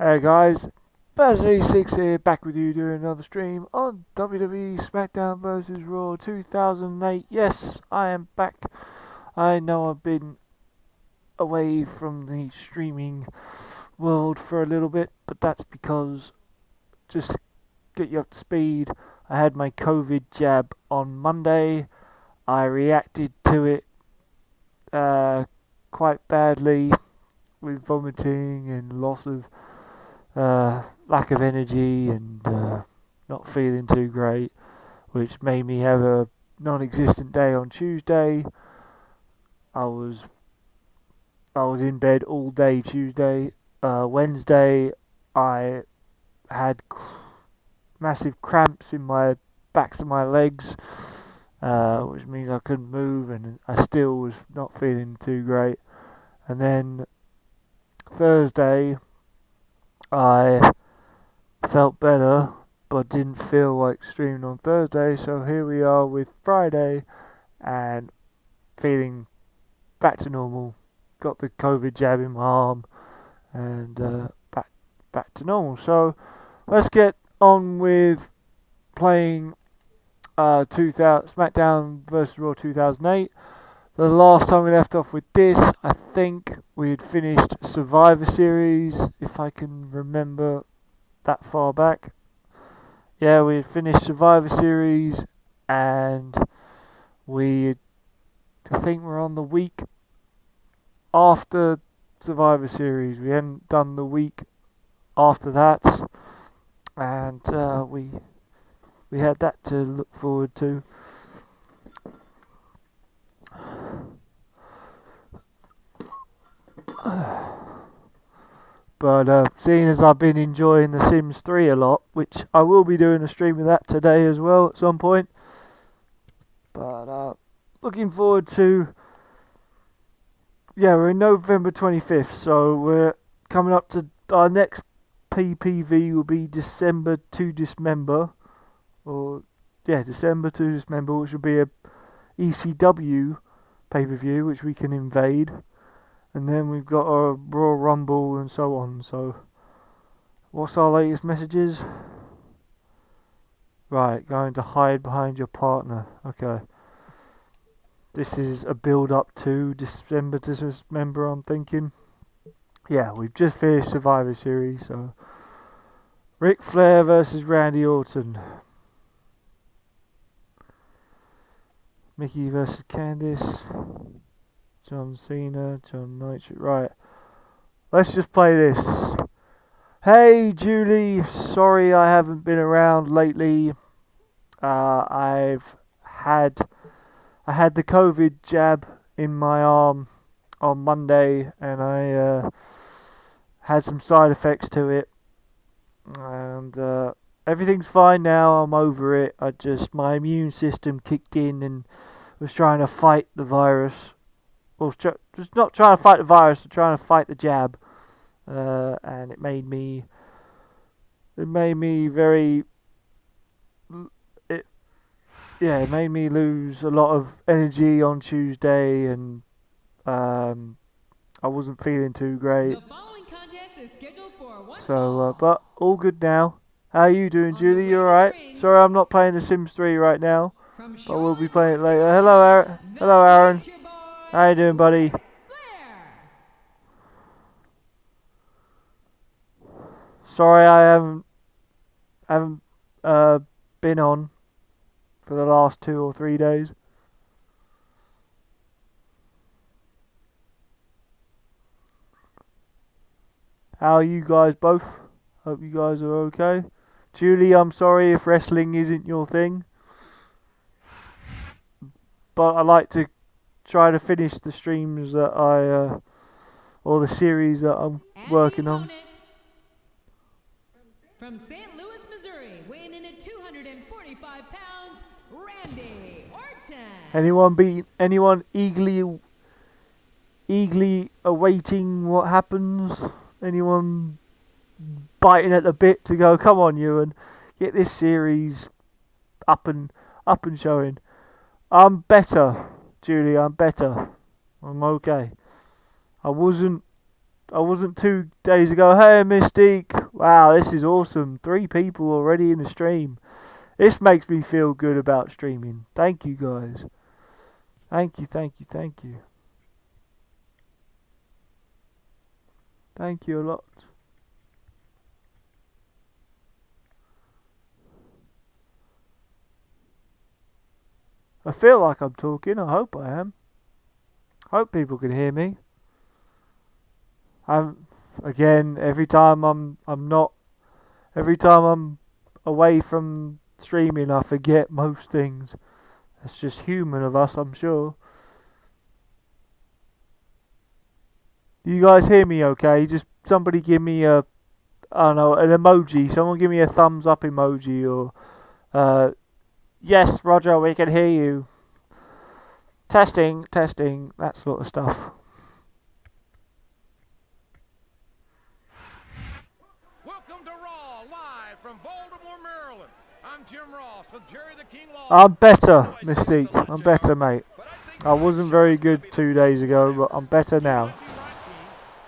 Hey guys, Baz86 here, back with you doing another stream on WWE Smackdown vs. Raw 2008. Yes, I am back. I know I've been away from the streaming world for a little bit, but that's because, just to get you up to speed, I had my COVID jab on Monday. I reacted to it quite badly with vomiting and loss of lack of energy and not feeling too great, which made me have a non-existent day on Tuesday. I was in bed all day Tuesday. Wednesday, I had massive cramps in my backs of my legs, which means I couldn't move, and I still was not feeling too great. And then Thursday, I felt better, but didn't feel like streaming on Thursday, so here we are with Friday, and feeling back to normal. Got the COVID jab in my arm, and back to normal. So let's get on with playing 2000 SmackDown vs. Raw 2008. The last time we left off with this, I think we had finished Survivor Series, if I can remember that far back. Yeah, we had finished Survivor Series, and I think we're on the week after Survivor Series. We hadn't done the week after that, and we had that to look forward to. But seeing as I've been enjoying The Sims 3 a lot, which I will be doing a stream of that today as well at some point. But looking forward to... Yeah, we're in November 25th, so we're coming up to... Our next PPV will be December to Dismember. December to Dismember, which will be a ECW pay-per-view, which we can invade. And then we've got a Royal Rumble and so on. So, what's our latest messages? Right, going to hide behind your partner. Okay. This is a build-up to December to Dismember, I'm thinking. Yeah, we've just finished Survivor Series, so... Ric Flair versus Randy Orton. Mickey versus Candice. John Cena, John Nitro. Right. Let's just play this. Hey Julie, sorry I haven't been around lately. I had the COVID jab in my arm on Monday, and I had some side effects to it. And everything's fine now. I'm over it. My immune system kicked in and was trying to fight the virus. Well, just not trying to fight the virus, but trying to fight the jab, and it made me very. It made me lose a lot of energy on Tuesday, and I wasn't feeling too great. The following contest is scheduled for one So, but all good now. How are you doing, Julie? You alright? Sorry, I'm not playing The Sims 3 right now, but we'll be playing it later. Hello, Aaron. Hello, Aaron. How you doing, buddy? Sorry, I haven't been on for the last 2 or 3 days. How are you guys both? Hope you guys are okay. Julie, I'm sorry if wrestling isn't your thing, but I like to try to finish the streams that or the series that I'm working on. From St. Louis, Missouri, weighing in at 245 pounds, Randy Orton. Anyone eagerly awaiting what happens? Anyone biting at the bit to go, come on, Ewan, get this series up and showing. I'm better, Julie. I'm better. I'm okay. I wasn't I wasn't 2 days ago. Hey, Mystique. Wow, this is awesome. 3 people already in the stream. This makes me feel good about streaming. Thank you, guys. Thank you, thank you, thank you. Thank you a lot. I feel like I'm talking. I hope I am. Hope people can hear me. Again, every time I'm away from streaming, I forget most things. That's just human of us, I'm sure. You guys hear me okay? Just somebody give me I don't know, an emoji. Someone give me a thumbs up emoji or yes, Roger, we can hear you. Testing, that sort of stuff. Welcome to Raw, live from Baltimore, Maryland. I'm Jim Ross with Jerry the King Law. I'm better, Mystique. I'm better, mate. I wasn't very good 2 days ago, but I'm better now.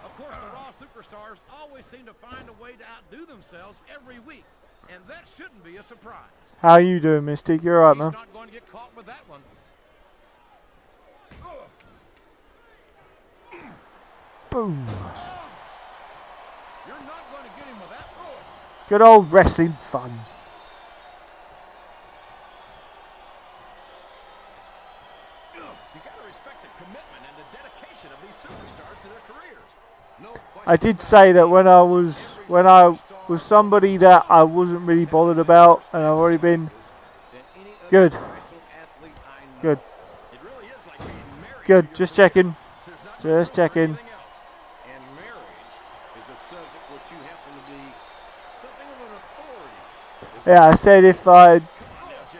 Of course, the Raw superstars always seem to find a way to outdo themselves every week, and that shouldn't be a surprise. How are you doing, Mystique? You alright, man? He's not going to get caught with that one. Boom. You're not going to get him with that. Good old wrestling fun. You got to respect the commitment and the dedication of these superstars to their careers. No question. I did say that when I was somebody that I wasn't really bothered about, and I've already been good. Good. It really is like being married. Good. Just checking. Just checking. And marriage is a subject which you happen to be something of an authority. Yeah, I said if I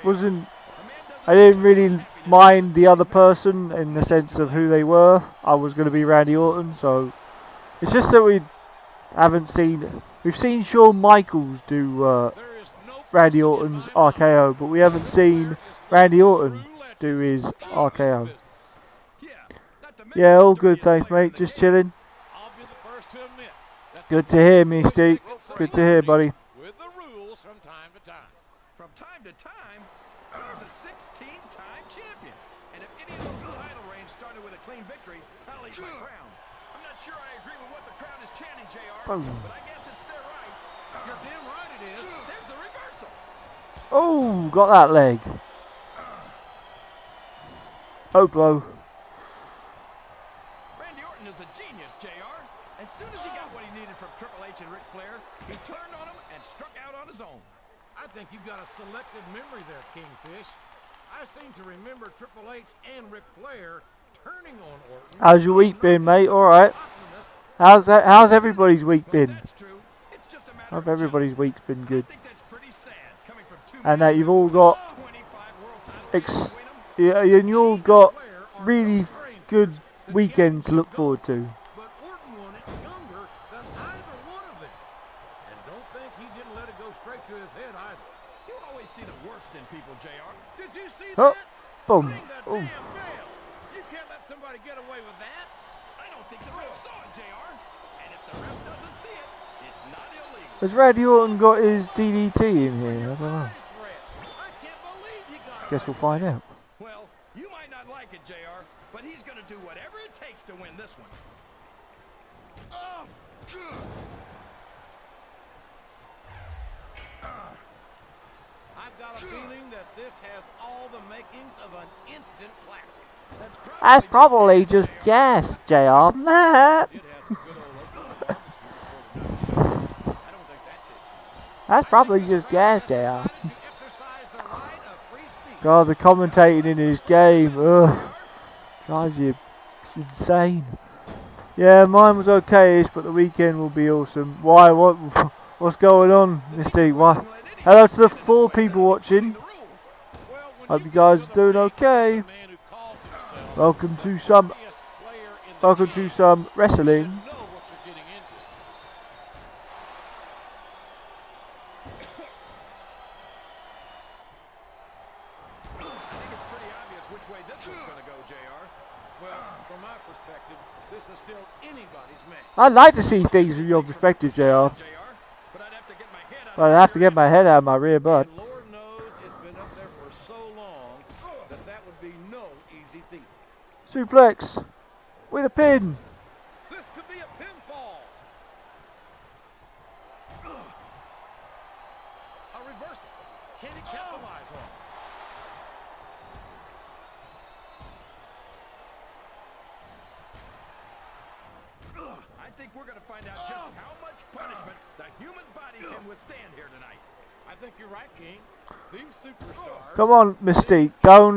didn't really mind the other person in the sense of who they were, I was going to be Randy Orton. So it's just that we've seen Shawn Michaels do Randy Orton's RKO, but we haven't seen Randy Orton do his RKO. Yeah, all good, thanks, mate. Just chilling. I'll be the first to admit that Good to hear, Mystique. Good to hear, buddy. with the rules from time to time. From time to time, he's a 16-time champion. And if any of those title reigns started with a clean victory, I'll eat my crown. I'm not sure I agree with what the crowd is chanting, JR, Boom. but I guess it's their right. You're damn right it is. There's the reversal. Oh, got that leg. Oh, blow. Randy Orton is a genius, JR. As soon as he got what he needed from Triple H and Ric Flair, he turned on him and struck out on his own. I think you've got a selective memory there, Kingfish. I seem to remember Triple H and Ric Flair turning on Orton. How's your week been, mate? All right. How's everybody's week been? That's true. It's just a matter Hope of everybody's jealousy. week's been good, I think that's pretty sad coming from two and men that you've all got 25 world titles between them. yeah, and you all got really good weekends to look forward to. But Orton won it younger than either one of them. And don't think he didn't let it go straight to his head either. You always see the worst in people, JR. Did you see Oh, that? boom. Ring the Oh. damn bell. You can't let somebody get away with that. I don't think the ref saw it, JR. And if the ref doesn't see it, it's not illegal. Has Randy Orton got his DDT in here? I don't know. Nice ref. I can't believe you got it Guess we'll right. find out. Well, you might not like it, JR, but he's going to do whatever it takes to win this one. Oh, good. I've got a feeling that this has all the makings of an instant classic. That's probably just gas, JR. Nah. It has some good old Oklahoma before the night. I don't think that's it. That's probably just gas, JR. Decided to exercise the right of free speech. God, the commentating in his game, ugh, drives you insane. Yeah, mine was okay-ish, but the weekend will be awesome. Why? What's going on, Mystique? Why? Hello to the 4 people watching. Well, when Hope you get guys with are a doing man okay. who calls himself Welcome to the some, greatest player in the welcome game, to some you should wrestling. know what you're getting into. I think it's pretty obvious which way this one's going to go, JR. Well, from my perspective, this is still anybody's match. I'd like to see things from your perspective, JR. But I'd have to get my head out But I'd have to get my head out of my rear butt. And Lord knows it's been up there for so long that would be no easy feat. Suplex with a pin. This could be a pinfall. A reversal. Can he capitalize on it? I think we're going to find out just how much punishment the human body can withstand here tonight. I think you're right, King. These superstars. Come on, Mystique. Don't,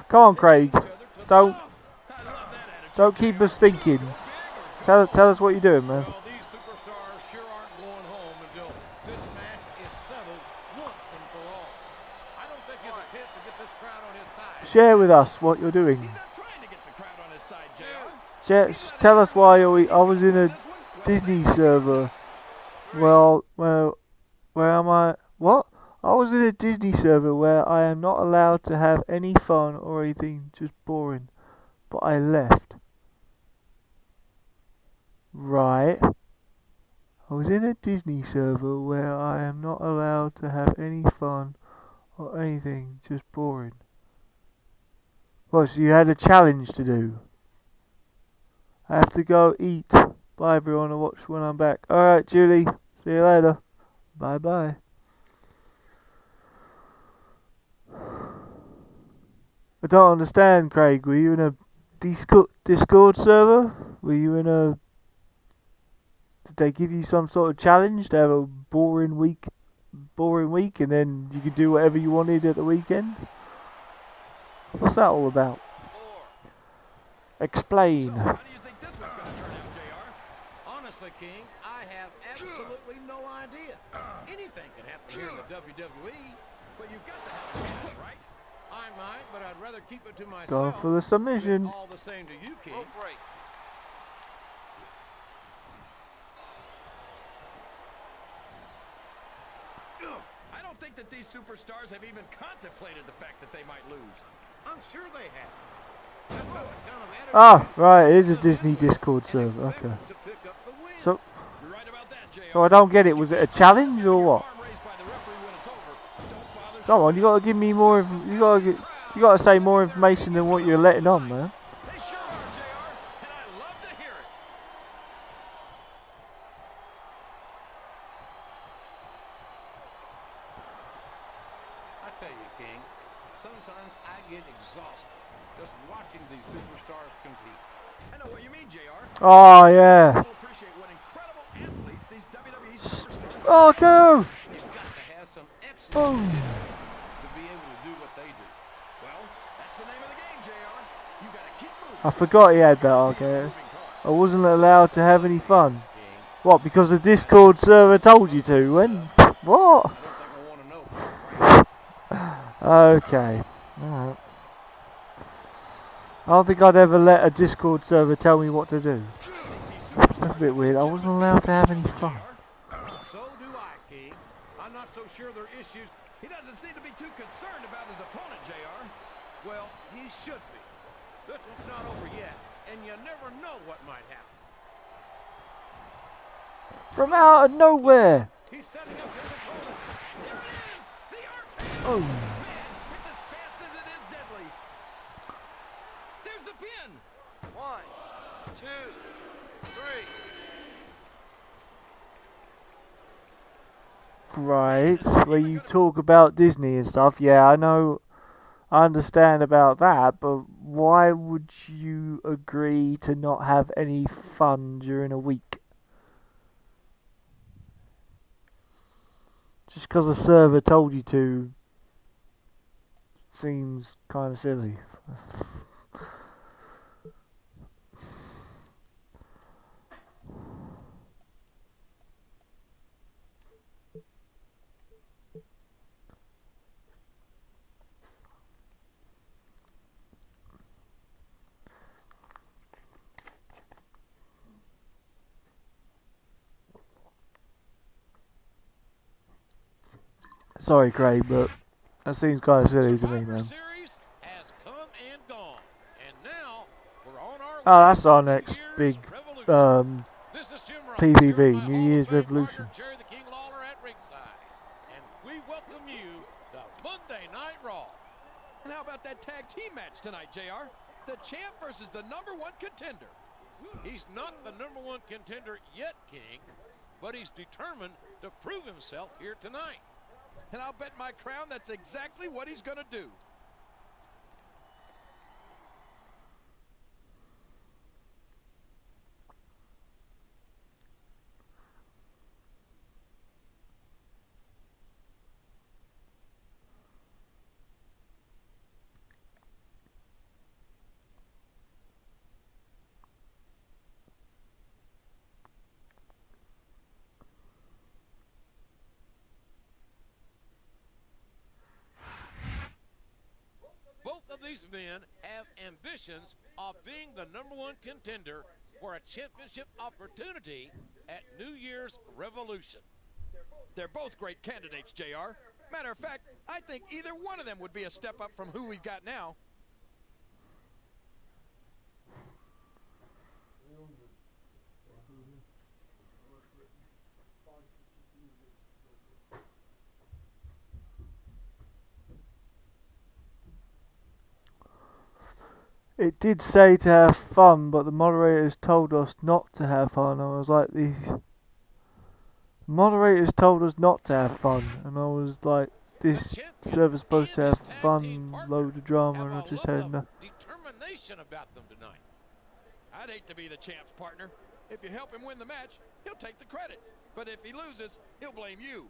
come on, Craig. Don't keep us thinking. Tell us what you're doing, man. Well, these superstars sure aren't going home until this match is settled once and for all. I don't think his attempt to get this crowd on his side. Share with us what you're doing. He's not trying to get the crowd on his side, JR. Tell us why I was in a Disney server. Well, where am I? What? I was in a Disney server where I am not allowed to have any fun or anything, just boring. But I left. Right. I was in a Disney server where I am not allowed to have any fun or anything, just boring. Well, so you had a challenge to do. I have to go eat. Bye everyone, I'll watch when I'm back. Alright, Julie. See you later. Bye bye. I don't understand, Craig. Were you in a Discord server? Were you in a... Did they give you some sort of challenge to have a boring week and then you could do whatever you wanted at the weekend? What's that all about? Explain. How do you think this one's going to turn out, JR? Honestly, King, I have absolutely no idea. Anything can happen here in the WWE. But you've got to have a chance, right? I might, but I'd rather keep it to myself. Going for the submission. It's all the same to you, King. Break. I don't think that these superstars have even contemplated the fact that they might lose. I'm sure they have. That's not the kind of attitude Ah, right, it is a Disney Discord server. Okay. to pick up the win. So You're right about that, JR. I don't get it. Was it a challenge or what? Arm raised by the referee when it's over. Don't bother. Come on, you gotta give me more. You gotta say more information than what you're letting on, man. They sure are, JR, and I love to hear it. I tell you, King, sometimes I get exhausted just watching these superstars compete. I know what you mean, JR. Oh yeah. People appreciate what incredible athletes these WWE superstars are. Oh go! You've got to have some excellent Boom. conditioning to be able to do what they do. Well, that's the name of the game, JR. You got to keep moving. I forgot he had that. Okay. I wasn't allowed to have any fun. What? Because the Discord server told you to? When? What? I don't think I want to know. Okay. Alright. I don't think I'd ever let a Discord server tell me what to do. That's a bit weird. I wasn't allowed to have any fun. So do I, King. I'm not so sure their issues. He doesn't seem to be too concerned about his opponent, JR. Well, he should be. This one's not over yet, and you never know what might happen. From out of nowhere. He's setting up his opponent. There it is! The arcade! Oh. Man, it's as fast as it is deadly. There's the pin. 1, 2, 3. Right. Where you talk about Disney and stuff. Yeah, I know. I understand about that, but why would you agree to not have any fun during a week? Just because the server told you to seems kind of silly. Sorry, Craig, but that seems kind of silly to me, Survivor man. Series has come and gone, and now we're on Oh, that's our next big This is Jim Ross, PPV, here with my New Year's Hall of Fame Revolution. partner, Jerry the King Lawler at ringside. And we welcome you to Monday Night Raw. And how about that tag team match tonight, JR? The champ versus the #1 contender. He's not the #1 contender yet, King, but he's determined to prove himself here tonight. And I'll bet my crown that's exactly what he's going to do. Both of these men have ambitions of being the #1 contender for a championship opportunity at New Year's Revolution. They're both great candidates, JR. Matter of fact, I think either one of them would be a step up from who we've got now. It did say to have fun, but the moderators told us not to have fun. I was like, the moderators told us not to have fun, and I was like, this server's supposed to have fun, load of drama, and I just had enough. Determination about them tonight. I'd hate to be the champ's partner. If you help him win the match, he'll take the credit. But if he loses, he'll blame you.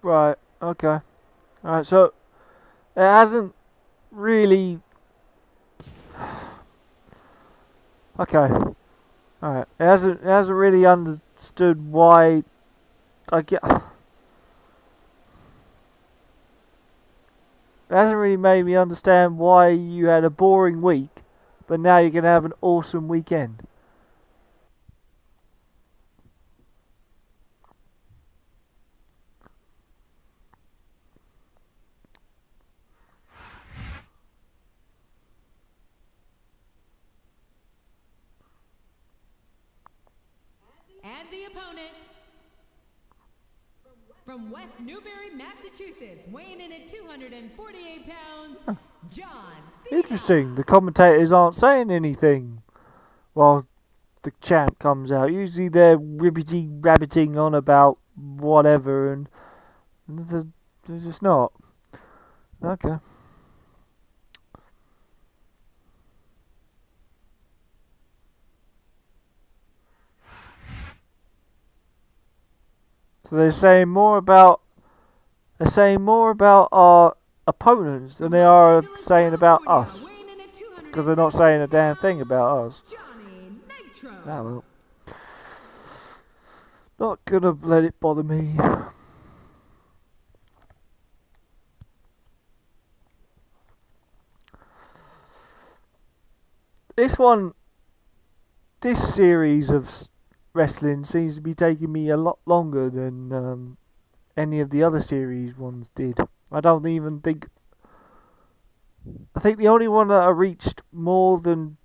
Right, okay. Alright, so it hasn't really. Okay. Alright. It hasn't really understood why I get. It hasn't really made me understand why you had a boring week, but now you're gonna have an awesome weekend. And the opponent, from West Newbury, Massachusetts, weighing in at 248 pounds, John Cena. Interesting. The commentators aren't saying anything while the champ comes out. Usually they're rabbiting on about whatever, and they're just not. Okay. So they're saying more about our opponents than they are saying about us, because they're not saying a damn thing about us. Ah, well. Not gonna let it bother me. This series of wrestling seems to be taking me a lot longer than any of the other series ones did. I think the only one that I reached more than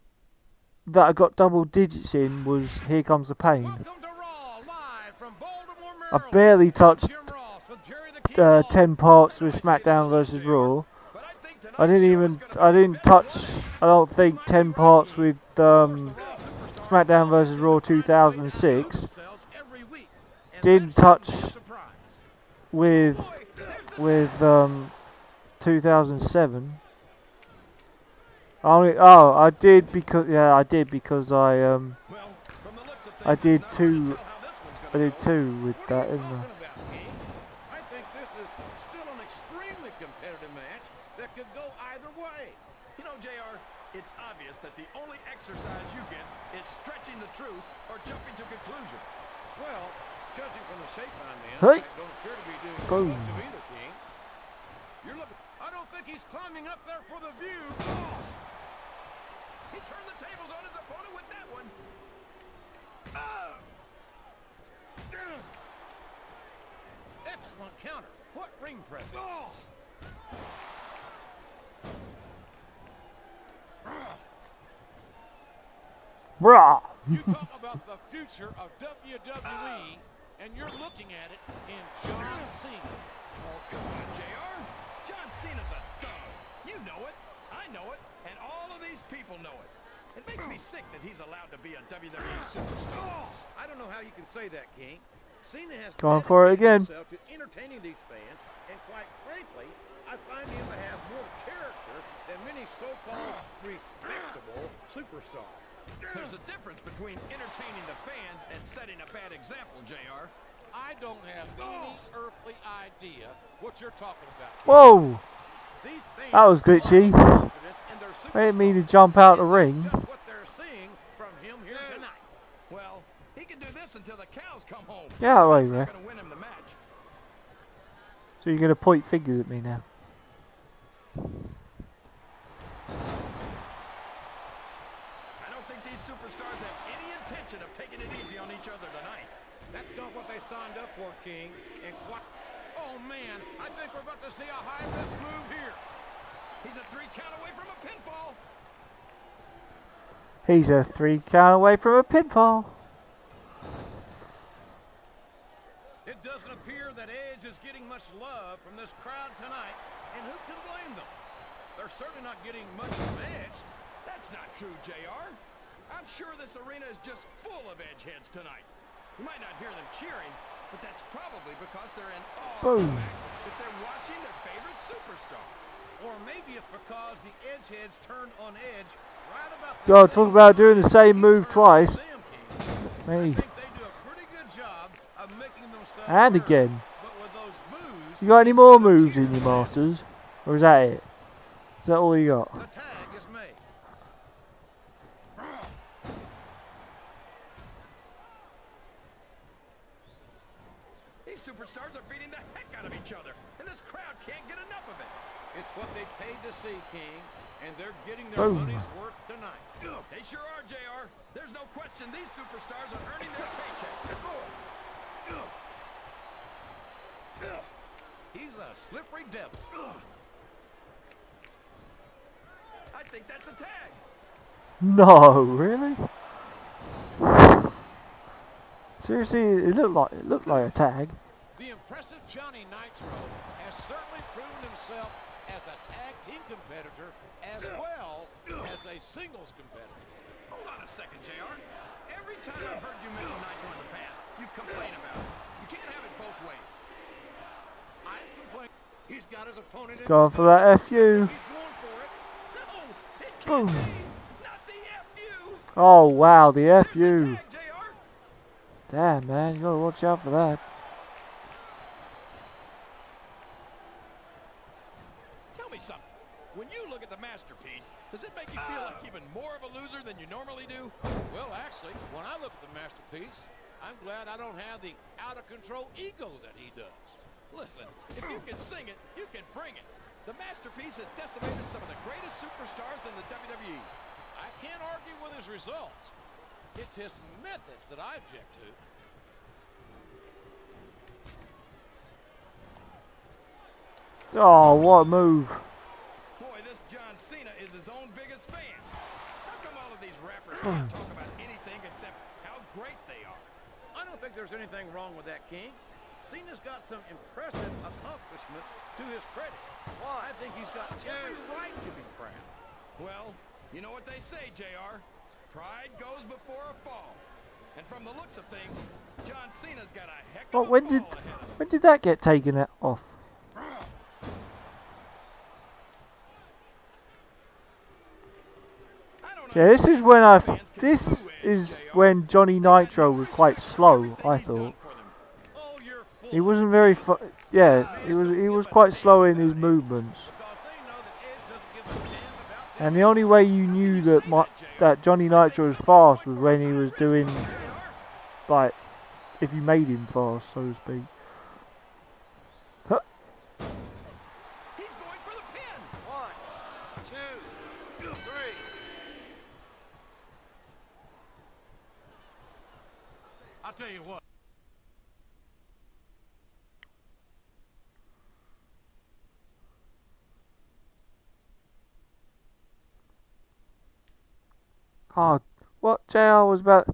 that I got double digits in was Here Comes the Pain. I barely touched 10 parts with Smackdown versus Raw. I didn't touch, I don't think, 10 parts with Smackdown vs. Raw 2006. Didn't touch with 2007. I did because I did two with that, didn't I? I think this is still an extremely competitive match that could go either way. You know, JR, it's obvious that the only exercise you get is stretching the truth or jumping to conclusions. Well, judging from the shape I'm in, Hey. I don't appear to be doing Boom. much of either, King. You're looking. I don't think he's climbing up there for the view. Oh. He turned the tables on his opponent with that one. Excellent counter. What ring presence. Oh. Brah. You talk about the future of WWE, and you're looking at it in John Cena. Oh, come on, JR. John Cena's a thug. You know it. I know it. And all of these people know it. It makes me sick that he's allowed to be a WWE superstar. I don't know how you can say that, King. Cena has Going for it again. himself to entertaining these fans, and quite frankly, I find him to have more character than many so-called respectable superstars. There's a difference between entertaining the fans and setting a bad example, JR. I don't have any earthly idea what you're talking about. Whoa. These fans That was glitchy. have confidence in their I didn't mean to superstar. jump out the And that's ring. just what they're seeing from him here tonight. Well, he can do this until the cows come home. Get out of the way, He's not ref. going to win him the match. So you're going to point fingers at me now. I don't think these superstars have any intention of taking it easy on each other tonight. That's not what they signed up for, King. And what? Oh, man, I think we're about to see a high-risk move here. He's a 3 count away from a pinfall. He's a 3 count away from a pinfall. It doesn't appear that Edge is getting much love from this crowd tonight, and who can blame them? They're certainly not getting much from Edge. That's not true, JR. I'm sure this arena is just full of edge heads tonight. You might not hear them cheering, but that's probably because they're in awe of the Boom. fact that they're watching their favorite superstar. Or maybe it's because the Edge heads turned on Edge right about the God, same talk about doing the same he move turned twice. on them, King. Me. I think they do a pretty good job of making themselves And heard, again. but with those moves, You got any more instead of moves in cheering your them, Masters? Or is that it? Is that all you got? the tag is made. These superstars are beating the heck out of each other, and this crowd can't get enough of it. It's what they paid to see, King, and they're getting their Boom. money's worth tonight. They sure are, JR. There's no question these superstars are earning their paychecks. He's a slippery devil. I think that's a tag. No, really? Seriously, it looked like a tag. The impressive Johnny Nitro has certainly proven himself as a tag team competitor as well as a singles competitor. Hold on a second, JR. Every time I've heard you mention Nitro in the past, you've complained about it. You can't have it both ways. I complain. He's got his opponent in Going for that FU. He's going for it. No, it can't Boom. be. Not the FU. Oh, wow, the There's the FU. tag, JR. Damn, man, you gotta watch out for that. Tell me something. When you look at the masterpiece, does it make you feel like even more of a loser than you normally do? Well, actually, when I look at the masterpiece, I'm glad I don't have the out-of-control ego that he does. Listen, if you can sing it, you can bring it. The masterpiece has decimated some of the greatest superstars in the WWE. I can't argue with his results. It's his methods that I object to. Oh, what a move. Boy, this John Cena is his own biggest fan. How come all of these rappers can't talk about anything except how great they are? I don't think there's anything wrong with that, King. Cena's got some impressive accomplishments to his credit. Well, I think he's got every right to be proud. Well, you know what they say, JR. Pride goes before a fall. And from the looks of things, John Cena's got a heck of Well, a when fall did ahead of him. when did that get taken off? I don't Yeah, this is understand when how I. fans can This boo Edge, is JR. when Johnny They got Nitro no was respect quite for slow. everything I he's done thought for them. Oh, you're full he of wasn't it. very. Yeah, he was quite slow in his movements. Because they know that Edge doesn't give a damn about them. And the only way you knew that Johnny Nitro was fast was when he was doing, like, if you made him fast, so to speak. He's going for the I'll tell you what. Oh, what? JR was about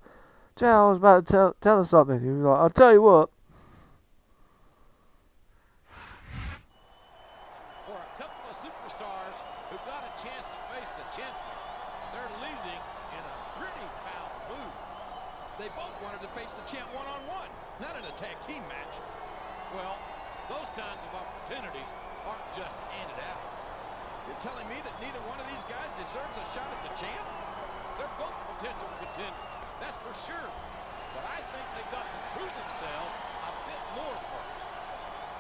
to tell us something. He was like, I'll tell you what. For a couple of superstars who got a chance to face the champion, they're leaving in a pretty foul mood. They both wanted to face the champ one-on-one, not in a tag team match. Well, those kinds of opportunities aren't just handed out. You're telling me that neither one of these guys deserves a shot at the champ? They're both potential contenders, that's for sure. But I think they've got to prove themselves a bit more first.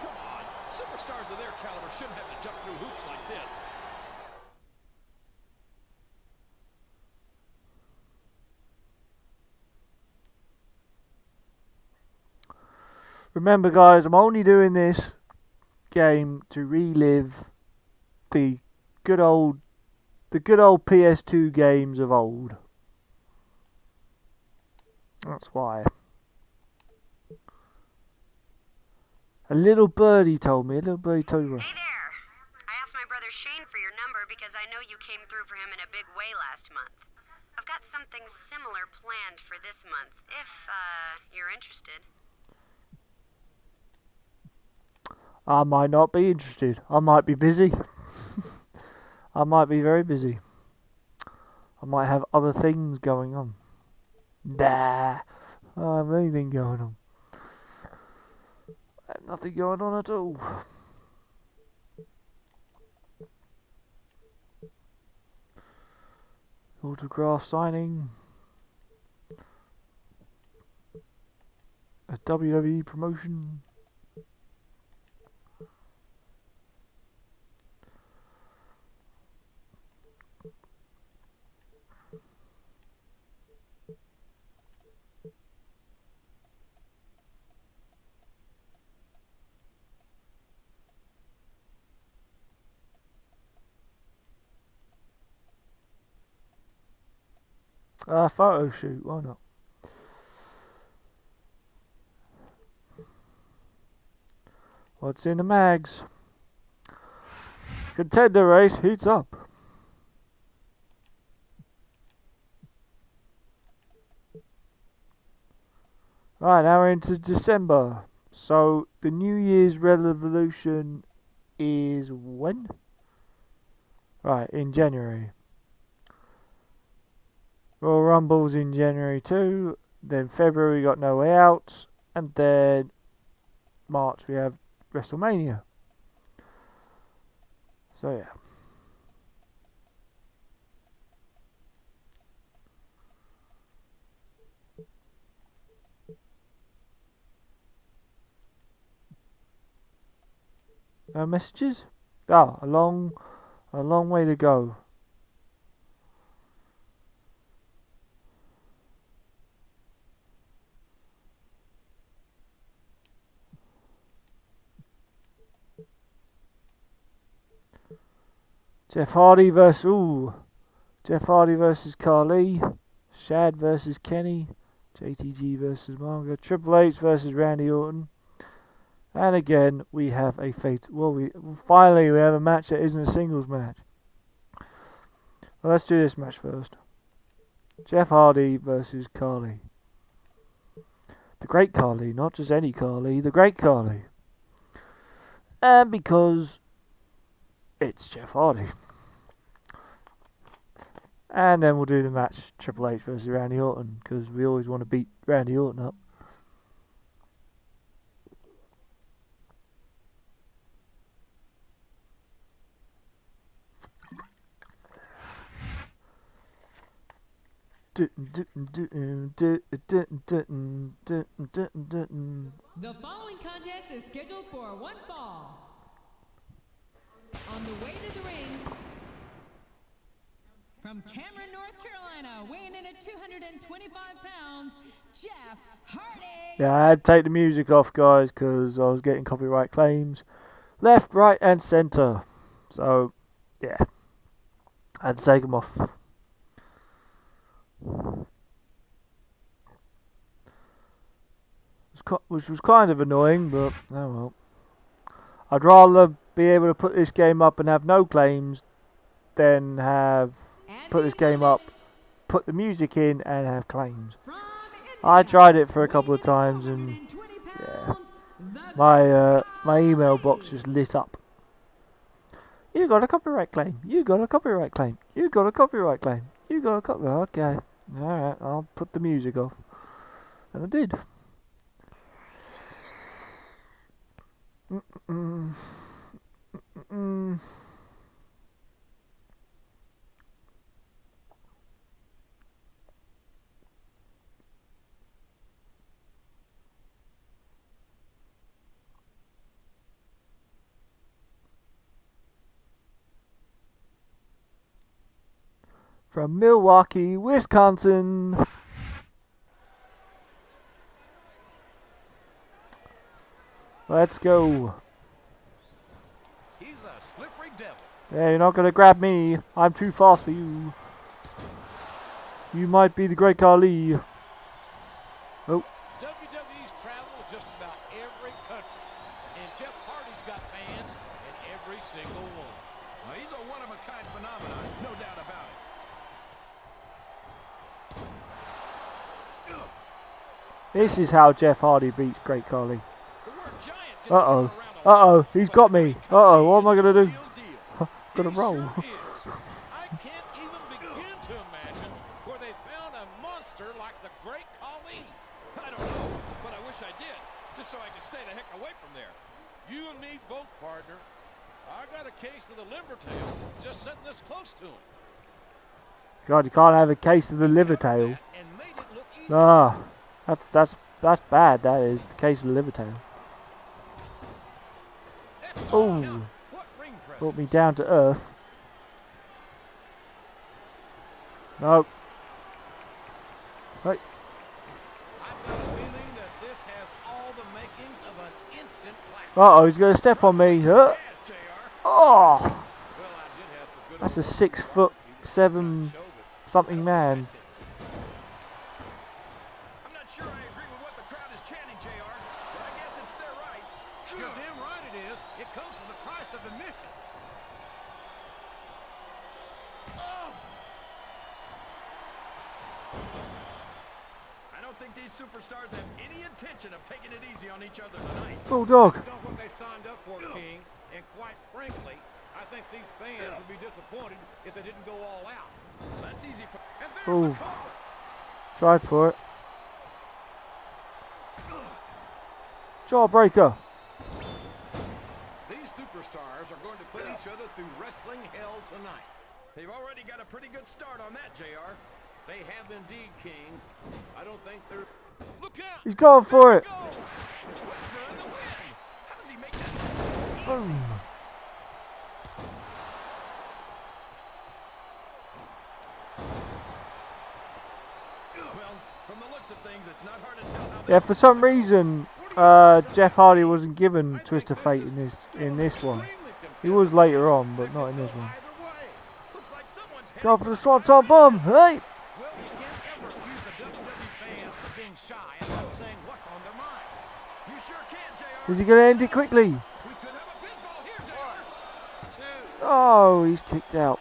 Come on, superstars of their caliber shouldn't have to jump through hoops like this. Remember, guys, I'm only doing this game to relive the good old PS2 games of old. That's why. A little birdie told me. Hey there! I asked my brother Shane for your number because I know you came through for him in a big way last month. I've got something similar planned for this month, if, you're interested. I might not be interested. I might be busy. I might be very busy. I might have other things going on. Nah. I don't have anything going on. I have nothing going on at all. Autograph signing. A WWE promotion. Photo shoot, why not? What's in the mags? Contender race heats up. Right, now we're into December. So the New Year's Revolution is when? Right, in January. Royal Rumble's in January too. Then February we got No Way Out. And then March we have WrestleMania. So yeah. No messages? Ah, a long way to go. Jeff Hardy versus Carly, Shad versus Kenny, JTG versus Marga, Triple H versus Randy Orton, and again we have a finally we have a match that isn't a singles match. Well, let's do this match first. Jeff Hardy versus Carly, the Great Carly, not just any Carly, the Great Carly, and because it's Jeff Hardy. And then we'll do the match Triple H versus Randy Orton, because we always want to beat Randy Orton up. The following contest is scheduled for one fall. On the way to the ring, from Cameron, North Carolina, weighing in at 225 pounds, Jeff Hardy. Yeah, I had to take the music off, guys, because I was getting copyright claims. Left, right, and centre. So, yeah. I had to take them off. which was kind of annoying, but oh well. I'd rather be able to put this game up and have no claims than have put this game up, put the music in, and have claims. I tried it for a couple of times, and yeah, my email box just lit up. You got a copyright claim. You got a copyright claim. You got a copyright claim. You got a copyright. Okay, all right. I'll put the music off, and I did. From Milwaukee, Wisconsin. Let's go. He's a slippery devil. Yeah, you're not gonna grab me. I'm too fast for you. You might be the Great Khali. Oh. WWE's traveled just about every country, and Jeff Hardy's got fans in every single one. Well, he's a one-of-a-kind phenomenon, no doubt about it. This is how Jeff Hardy beats Great Khali. The word giant gets Uh-oh. thrown around a lot. Uh-oh. He's got me. Uh-oh. What am I going to do? Gonna roll. Sure is. I can't even begin to imagine where they found a monster like the Great Khali. I don't know, but I wish I did, just so I could stay the heck away from there. You and me both, partner. I got a case of the liver tail just sitting this close to him. God, you can't have a case of the liver tail. And made it look easy. Ah, that's bad. That is the case of the liver tail. Excellent count. Oh, What ring press? brought me down to earth. No. Right. I've got a feeling that this has all the makings of an instant classic. Uh-oh, he's going to step on me. Yes, JR. Oh, Well, I did have some good that's a old 6'7" show, but something man. I'm not sure I agree with what the crowd is chanting, JR, but I guess it's their right. you're damn right it is. It comes with the price of admission. I don't think these superstars have any intention of taking it easy on each other tonight. Bulldog. Done what they signed up for, King, and quite frankly, I think these fans would be disappointed if they didn't go all out. That's easy for... And there's Ooh. the cover. Tried for it. Jawbreaker. These superstars are going to put each other through wrestling hell tonight. They've already got a pretty good start on that, JR. They have indeed, King. I don't think they're... Look out! He's going for it. Go! Whisper in the wind. How does he make that look so easy? Boom. Well, from the looks of things, it's not hard to tell how Yeah, this... for some reason, Jeff Hardy wasn't given Twist of Fate in this one. He was later on, but not in this one. Either way. Looks like someone's heading Go for the Swanton Bomb. Hey! Well, you can't ever accuse the WWE fans of being shy and not saying what's on their minds. You sure can, JR. Is he going to end it quickly? We could have a pinfall here, JR. Oh, he's kicked out.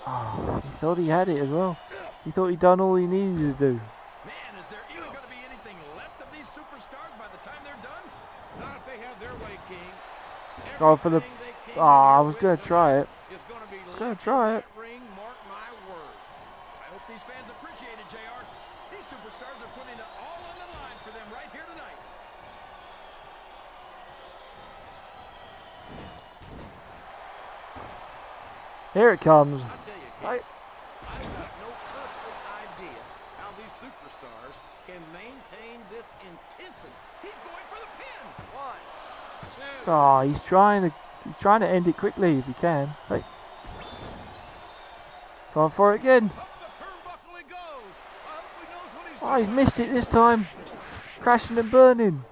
Oh, he thought he had it as well. He thought he'd done all he needed to do. Man, is there even going to be anything left of these superstars by the time they're done? Not if they have their way, King. Oh, for the... Everything they came Ah, I in was here going with to try it. tonight is gonna be gonna left try in it. that ring, mark my words. I hope these fans appreciate it, JR. These superstars are putting it all on the line for them right here tonight. Here it comes. I tell you, King, Right. I've got no earthly idea how these superstars can maintain this intensity. He's going for the pin. 1, 2. Oh, he's trying to end it quickly if he can. Hey. Going for it again. Up the turnbuckle he goes. I hope he knows what he's Oh, he's doing. missed it this time. Crashing and burning.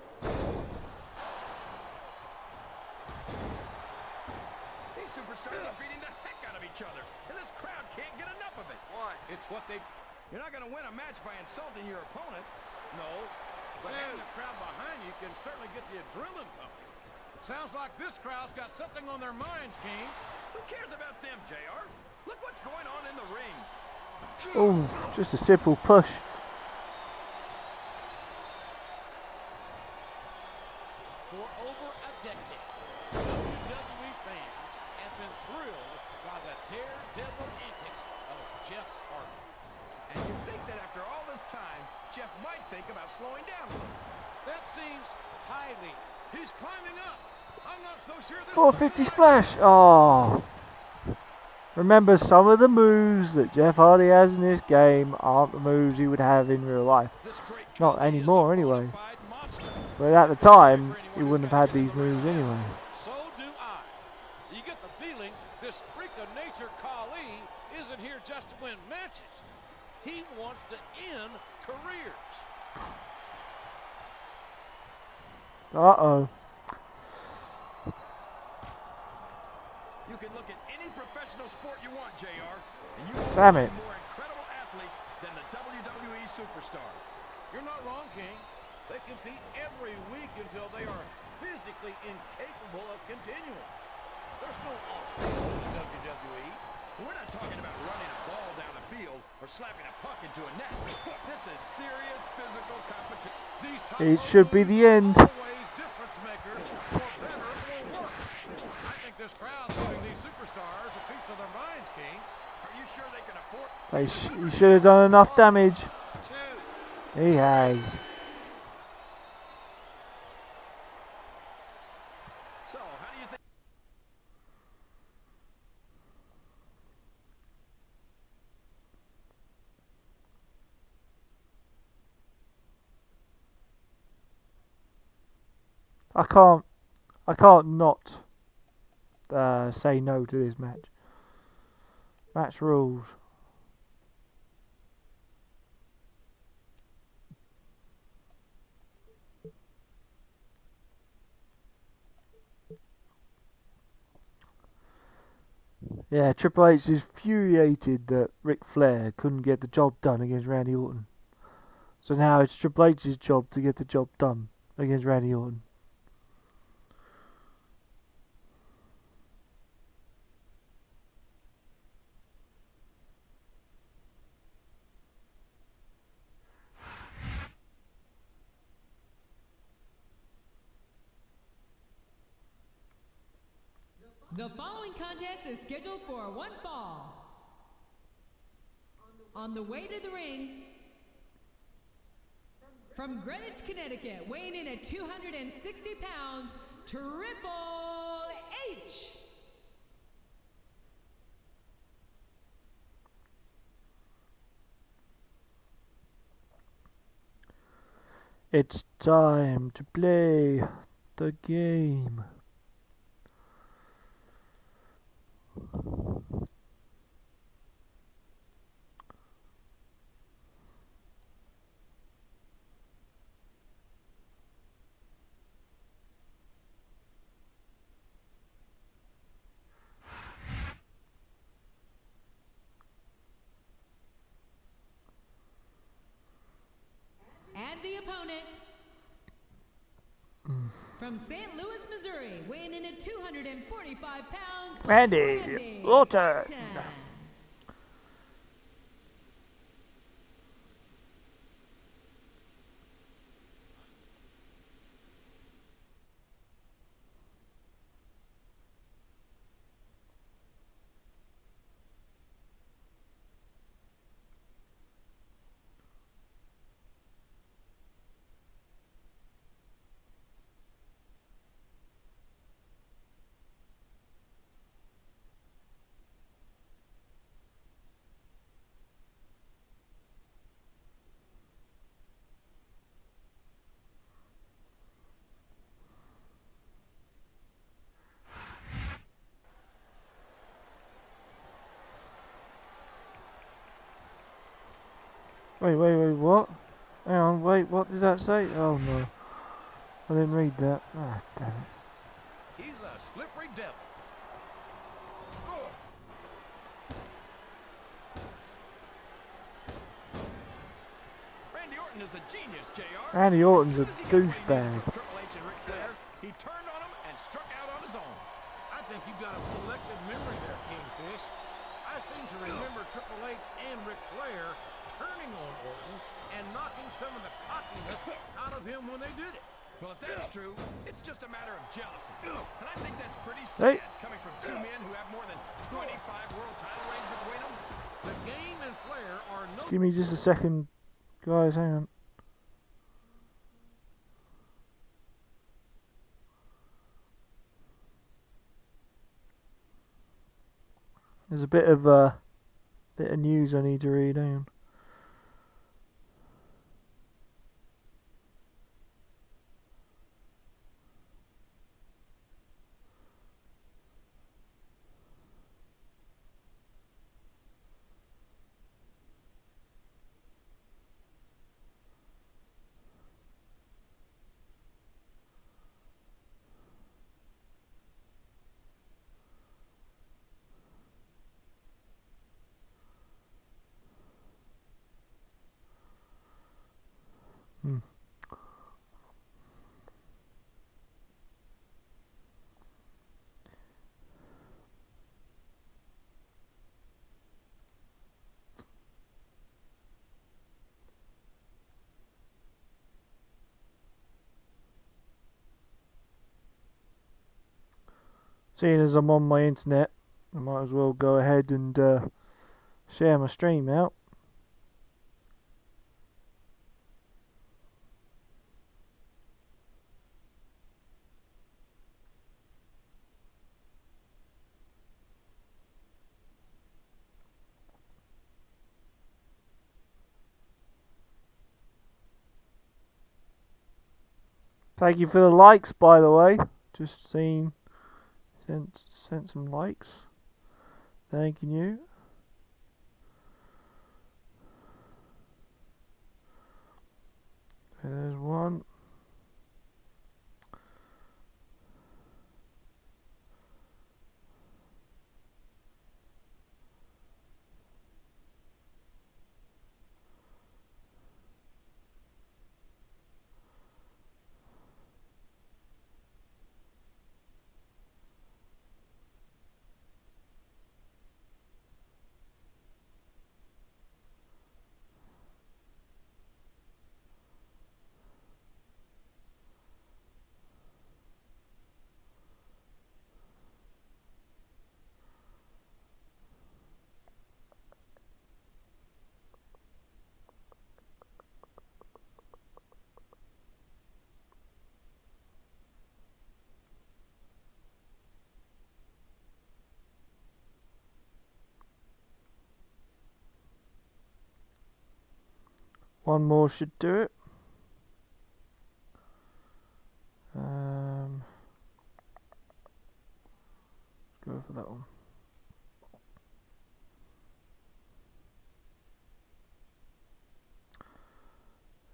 These superstars are beating the heck out of each other, and this crowd can't get enough of it. It's what they... You're not going to win a match by insulting your opponent. No. But having a crowd behind you can certainly get the adrenaline pumping. Sounds like this crowd's got something on their minds, King. Who cares about them, JR? Look what's going on in the ring. Oh, just a simple push. For over a decade, WWE fans have been thrilled by the daredevil antics of Jeff Hardy. And you think that after all this time, Jeff might think about slowing down a little. That seems highly. He's climbing up. I'm not so sure this 450 splash. Oh. Remember, some of the moves that Jeff Hardy has in this game aren't the moves he would have in real life. This great Not company is a anymore, anyway. bona fide monster. But at the time, he wouldn't have had these moves anyway. So do I. You get the feeling this freak of nature Khali isn't here just to win matches. He wants to end careers. Uh-oh. You can look at any professional sport you want, JR, and you won't Damn find it. more incredible athletes than the WWE superstars. You're not wrong, King. They compete every week until they are physically incapable of continuing. There's no off-season in WWE. We're not talking about running a ball down the field or slapping a puck into a net. This is serious physical competition. These It should be the end. always difference makers, for better or worse. I think this crowd's giving these superstars a piece of their minds, King. Are you sure they can afford? He should have done enough damage. Two. He has. So, how do you think? I can't not say no to this match. Match rules. Yeah, Triple H is infuriated that Ric Flair couldn't get the job done against Randy Orton. So now it's Triple H's job to get the job done against Randy Orton. The following contest is scheduled for one fall. On the way to the ring, from Greenwich, Connecticut, weighing in at 260 pounds, Triple H. It's time to play the game. And the opponent, from St. Louis, Missouri, weighing in at 245 pounds, Randy Orton. Wait, what? Hang on, wait, what does that say? Oh no. I didn't read that. Ah, damn it. He's a slippery devil. Randy Orton Orton is a genius, JR. Randy Orton's a As soon as he got what he needed douchebag. from Triple H and Ric Flair, he turned on him and struck out on his own. I think you've got a selective memory there, Kingfish. I seem to remember Triple H and Ric Flair turning on Orton and knocking some of the cockiness out of him when they did it. Well, if that's true, it's just a matter of jealousy. And I think that's pretty sad, coming from two men who have more than 25 world title reigns between them. The game and Flair are no... Give me just a second, guys. Hang on. There's a bit of news I need to read. Hang on. Seeing as I'm on my internet, I might as well go ahead and share my stream out. Thank you for the likes, by the way. Just seen, sent some likes. Thanking you. There's one. One more should do it. Let's go for that one.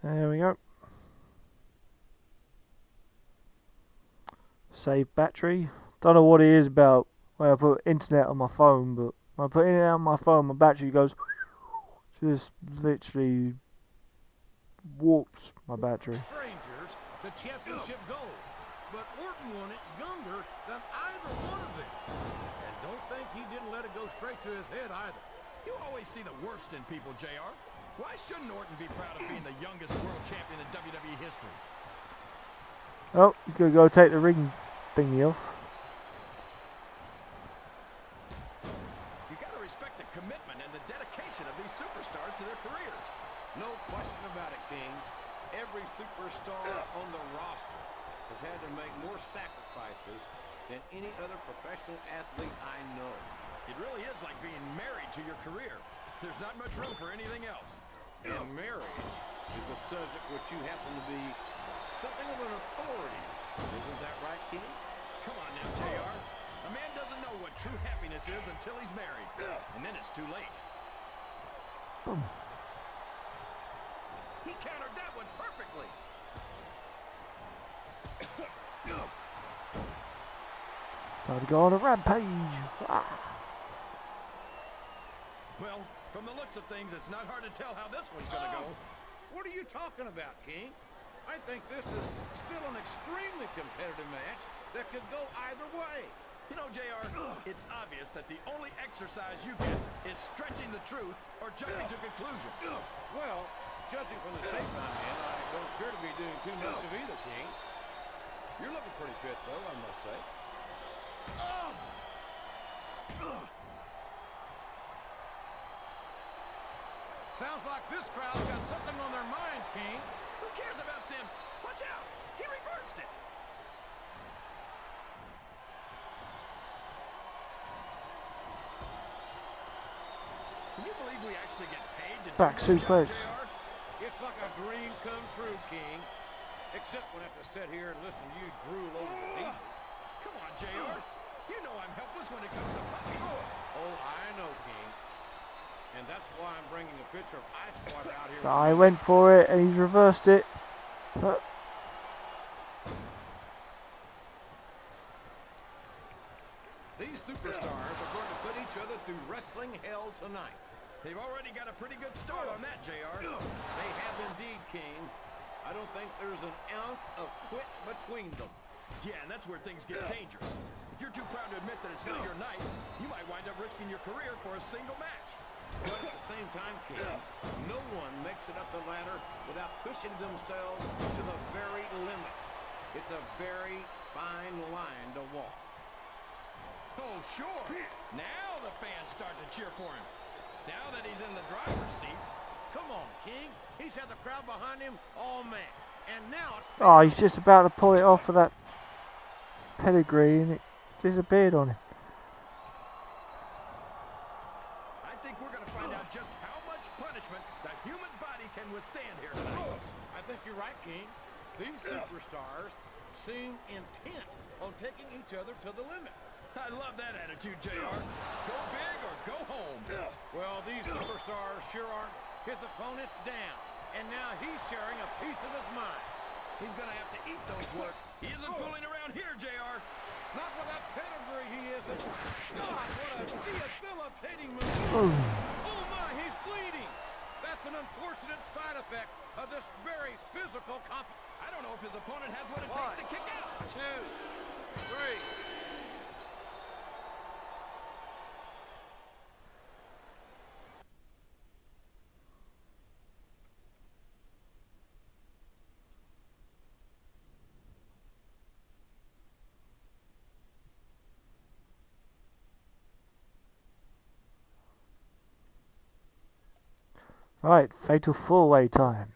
There we go. Save battery. Don't know what it is about when I put internet on my phone, but when I put internet on my phone, my battery goes just literally warps my battery. Strangers, the championship gold. But Orton won it younger than either one of them. And don't think he didn't let it go straight to his head either. You always see the worst in people, JR. Why shouldn't Orton be proud of being the youngest world champion in WWE history? Oh, you could go take the ring thingy off. You gotta respect the commitment and the dedication of these superstars to their careers. No question about it, King. Every superstar on the roster has had to make more sacrifices than any other professional athlete I know. It really is like being married to your career. There's not much room for anything else. And marriage is a subject which you happen to be something of an authority. Isn't that right, King? Come on now, JR. A man doesn't know what true happiness is until he's married. And then it's too late. He countered that one perfectly. Time to go on a rampage. Ah. Well, from the looks of things, it's not hard to tell how this one's gonna go. What are you talking about, King? I think this is still an extremely competitive match that could go either way. You know, JR, it's obvious that the only exercise you get is stretching the truth or jumping to conclusions. Well, judging from the shape I'm in, I don't appear to be doing too much of either, King. You're looking pretty fit, though, I must say. Sounds like this crowd's got something on their minds, King. Who cares about them? Watch out! He reversed it! Can you believe we actually get paid to Back do this job, suplex. JR? It's like a dream come true, King. Except when I have to sit here and listen to you drool over the divas. Come on, JR. You know I'm helpless when it comes to puppies. Oh, I know, King. And that's why I'm bringing a pitcher of ice water out here. I went for it and he's reversed it. These superstars are going to put each other through wrestling hell tonight. They've already got a pretty good start on that, JR. They have indeed, King. I don't think there's an ounce of quit between them. Yeah, and that's where things get dangerous. If you're too proud to admit that it's not your night, you might wind up risking your career for a single match. But at the same time, King, no one makes it up the ladder without pushing themselves to the very limit. It's a very fine line to walk. Oh, sure. Now the fans start to cheer for him. Now that he's in the driver's seat. Come on, King. He's had the crowd behind him all match. And now it's... Oh, he's just about to pull it off of that pedigree and it disappeared on him. I think we're going to find out just how much punishment the human body can withstand here tonight. I think you're right, King. These superstars seem intent on taking each other to the limit. I love that attitude, JR. Go big or go home. Well, these superstars sure aren't his opponents down. And now he's sharing a piece of his mind. He's going to have to eat those words. He isn't fooling around here, JR. Not with that pedigree, he isn't. God, what a debilitating move. Oh. Oh, my, he's bleeding. That's an unfortunate side effect of this very physical competition. I don't know if his opponent has what it takes to kick out. 2, 3. Right, fatal four-way time.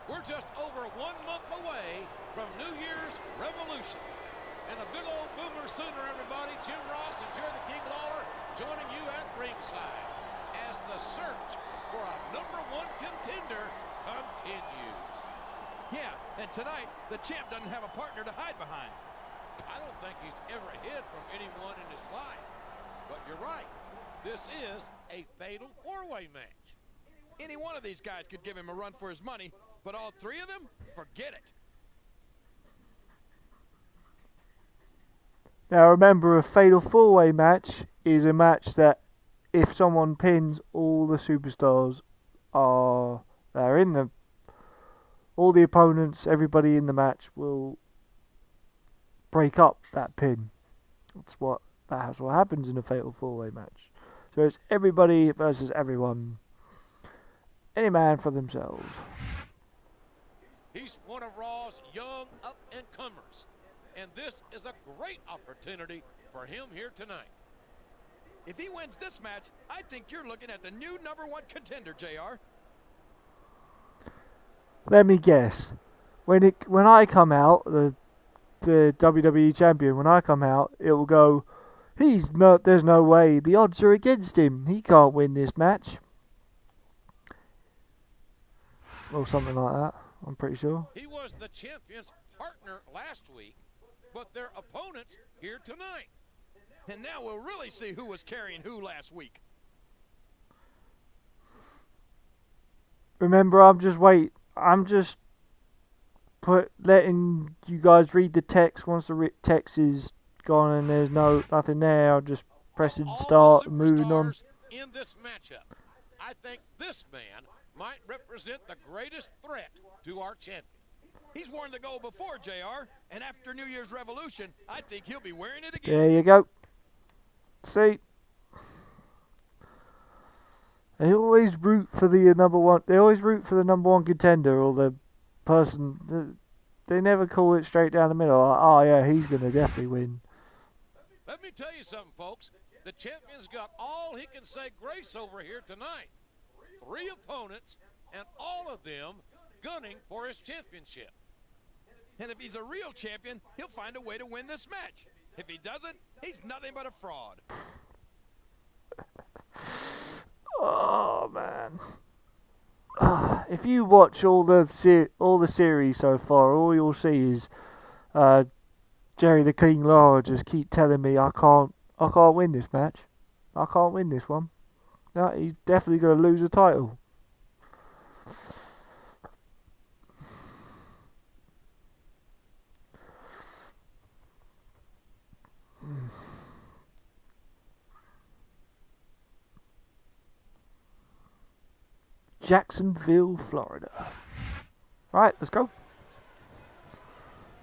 We're just over 1 month away from New Year's Revolution. And a big old boomer sooner, everybody. Jim Ross and Jerry the King Lawler joining you at ringside as the search for a #1 contender continues. Yeah, and tonight, the champ doesn't have a partner to hide behind. I don't think he's ever hid from anyone in his life. But you're right. This is a fatal four-way match. Any one of these guys could give him a run for his money, but all three of them, forget it. Now remember, a fatal four-way match is a match that if someone pins all the superstars that are in the... all the opponents, everybody in the match will break up that pin. That's what happens in a fatal four-way match. So it's everybody versus everyone. Any man for themselves. He's one of Raw's young up-and-comers. And this is a great opportunity for him here tonight. If he wins this match, I think you're looking at the new #1 contender, JR. Let me guess. When I come out, the WWE champion, when I come out, it will go, there's no way, the odds are against him. He can't win this match. Or something like that, I'm pretty sure. He was the champion's partner last week, but their opponents here tonight. And now we'll really see who was carrying who last week. Remember, I'm just letting you guys read the text. Once the text is gone and there's nothing there, I'll just pressing start and moving on. In this matchup, I think this man might represent the greatest threat to our champion. He's worn the gold before, JR, and after New Year's Revolution, I think he'll be wearing it again. There you go. See, they always root for the number one. They always root for the number one contender or the person. They never call it straight down the middle. Like, oh yeah, he's gonna definitely win. Let me tell you something, folks. The champion's got all he can say grace over here tonight. 3 opponents, and all of them gunning for his championship. And if he's a real champion, he'll find a way to win this match. If he doesn't, he's nothing but a fraud. Oh man! If you watch all the series so far, all you'll see is Jerry the King Lawler just keep telling me I can't win this match. I can't win this one. No, he's definitely going to lose the title. Jacksonville, Florida. Right, let's go.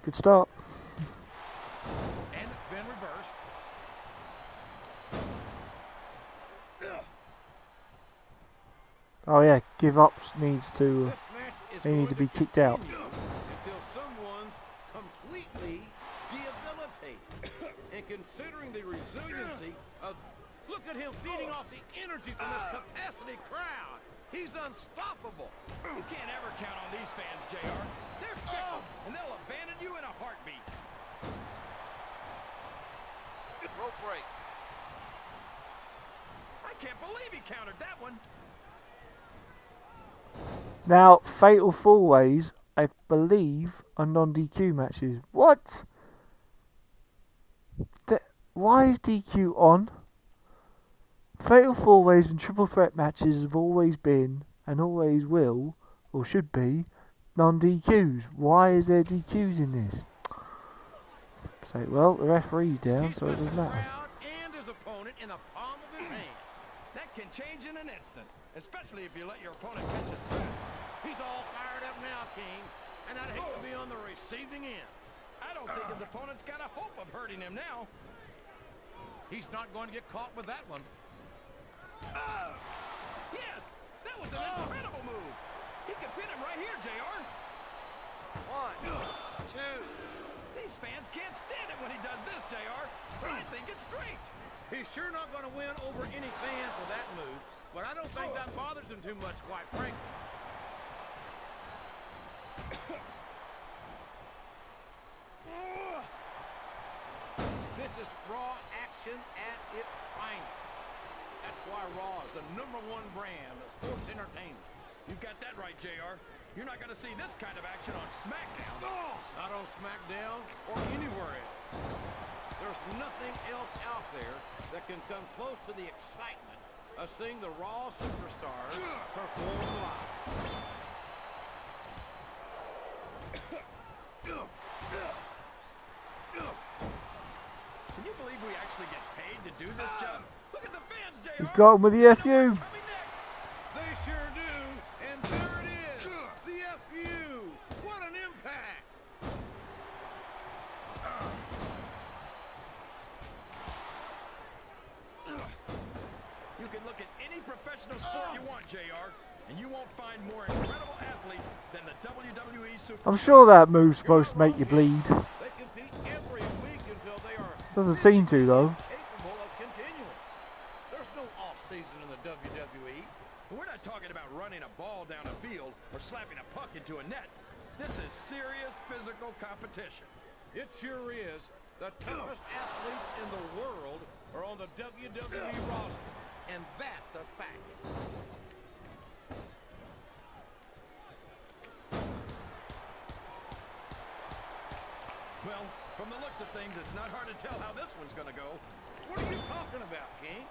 Good start. And it's been reversed. Oh yeah, give ups needs to. This match is They need going to be kicked out. continue until someone's completely debilitated. And considering the resiliency of, look at him feeding off the energy from this capacity crowd. He's unstoppable. You can't ever count on these fans, JR. They're fickle, and they'll abandon you in a heartbeat. Rope break. I can't believe he countered that one. Now, Fatal 4-Ways, I believe, are non-DQ matches. What? Why is DQ on? Fatal 4-Ways and Triple Threat matches have always been, and always will, or should be, non-DQs. Why is there DQs in this? Say, well, the referee's down, so it doesn't matter. And his opponent in the palm of his hand. That can change in an instant, especially if you let your opponent catch his breath. He's all fired up now, King, and I'd hate to be on the receiving end. I don't think his opponent's got a hope of hurting him now. He's not going to get caught with that one. Yes, that was an incredible move. He could pin him right here, JR. 1, 2. These fans can't stand it when he does this, JR. I think it's great. He's sure not going to win over any fan for that move, but I don't think that bothers him too much, quite frankly. This is Raw action at its finest. That's why Raw is the #1 brand of sports entertainment. You got that right, JR. You're not going to see this kind of action on Smackdown. Not on Smackdown or anywhere else. There's nothing else out there that can come close to the excitement of seeing the Raw superstars perform live. Can you believe we actually get paid to do this job? Look at the fans, JR. He's got him with the FU. Coming next. They sure do, and there it is, the FU. What an impact! You can look at any professional sport you want, JR, and you won't find more incredible athletes than the WWE Super. I'm sure that move's supposed to make you bleed. They compete every week until they are Doesn't seem to, though. capable of continuing. There's no off-season in the WWE. We're not talking about running a ball down a field or slapping a puck into a net. This is serious physical competition. It sure is. The toughest athletes in the world are on the WWE roster, and that's a fact. Well, from the looks of things, it's not hard to tell how this one's going to go. What are you talking about, King?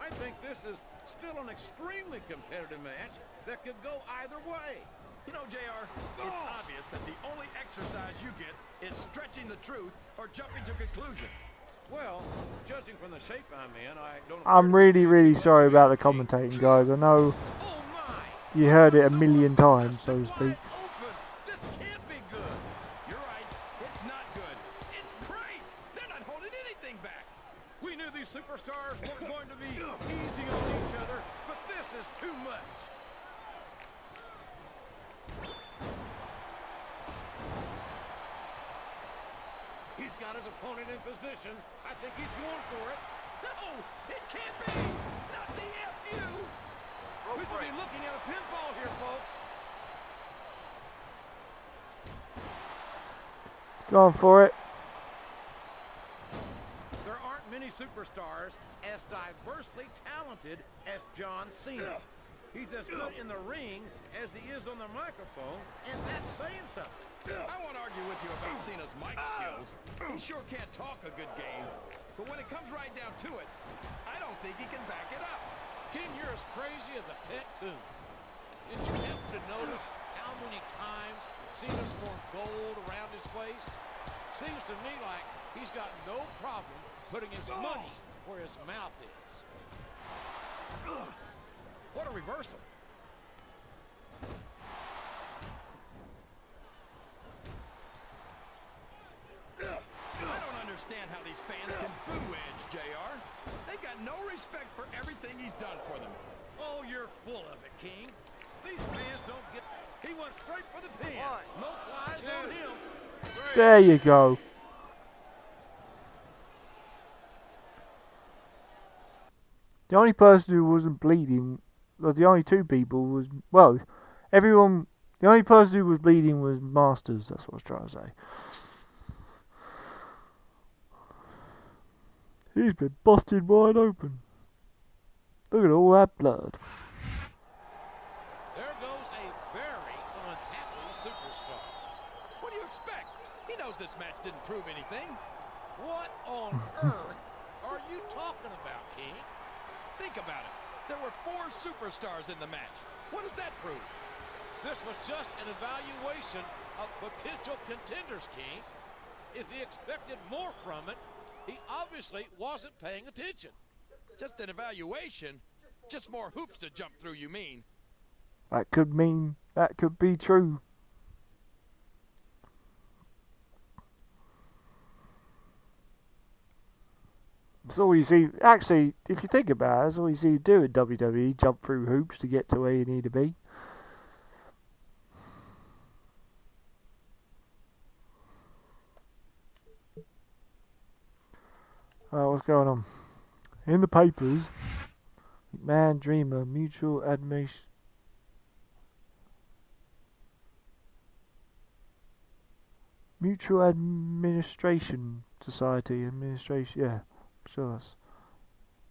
I think this is still an extremely competitive match that could go either way. You know, JR, it's obvious that the only exercise you get is stretching the truth or jumping to conclusions. Well, judging from the shape I'm in, I don't... I'm really sorry about the commentating, guys. I know Oh my! you heard it a million times, so to speak. Open. This can't be good. You're right. It's not good. It's great. They're not holding anything back. We knew these superstars weren't going to be easy on each other, but this is too much. He's got his opponent in position. I think he's going for it. No, it can't be. Not the FU. We could be looking at a pinfall here, folks. Going for it. There aren't many superstars as diversely talented as John Cena. He's as good in the ring as he is on the microphone, and that's saying something. I won't argue with you about Cena's mic skills. He sure can't talk a good game. But when it comes right down to it, I don't think he can back it up. King, you're as crazy as a pet coon. Did you happen to notice how many times Cena scored gold around his waist? Seems to me like he's got no problem putting his money where his mouth is. What a reversal. I don't understand how these fans can boo Edge, JR. They've got no respect for everything he's done for them. Oh, you're full of it, King. These fans don't get... He went straight for the pin. No flies on him. There you go. The only person who wasn't bleeding, well, the only two people was, well, everyone, the only person who was bleeding was Masters, that's what I was trying to say. He's been busted wide open. Look at all that blood. There goes a very unhappy superstar. What do you expect? He knows this match didn't prove anything. What on earth are you talking about, King? Think about it. There were 4 superstars in the match. What does that prove? This was just an evaluation of potential contenders, King. If he expected more from it, he obviously wasn't paying attention. Just an evaluation? Just more hoops to jump through, you mean? That could mean, that could be true. It's all you see, actually, if you think about it, it's all you see do in WWE, jump through hoops to get to where you need to be. What's going on? In the papers, McMahon Dreamer Mutual Admission. Mutual Administration Society. Administration, yeah. Sure, that's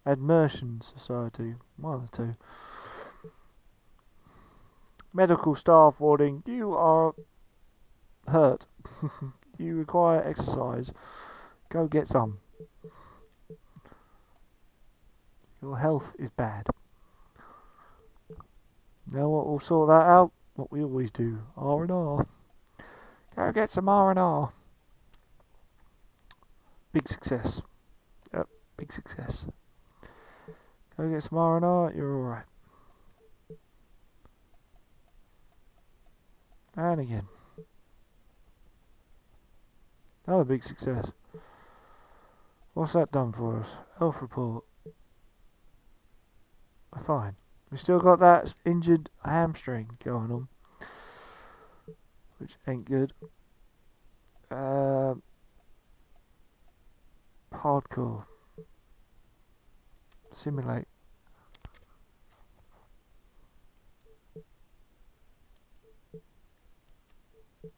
Admersion Society, one of the two. Medical staff warning, you are hurt. You require exercise. Go get some. Your health is bad. Now what, we'll sort that out. What we always do, R&R. Go get some R&R. Big success. Yep, big success. Go get some R&R, you're alright. And again. Another big success. What's that done for us? Health report. Fine. We still got that injured hamstring going on, which ain't good. Hardcore. Simulate.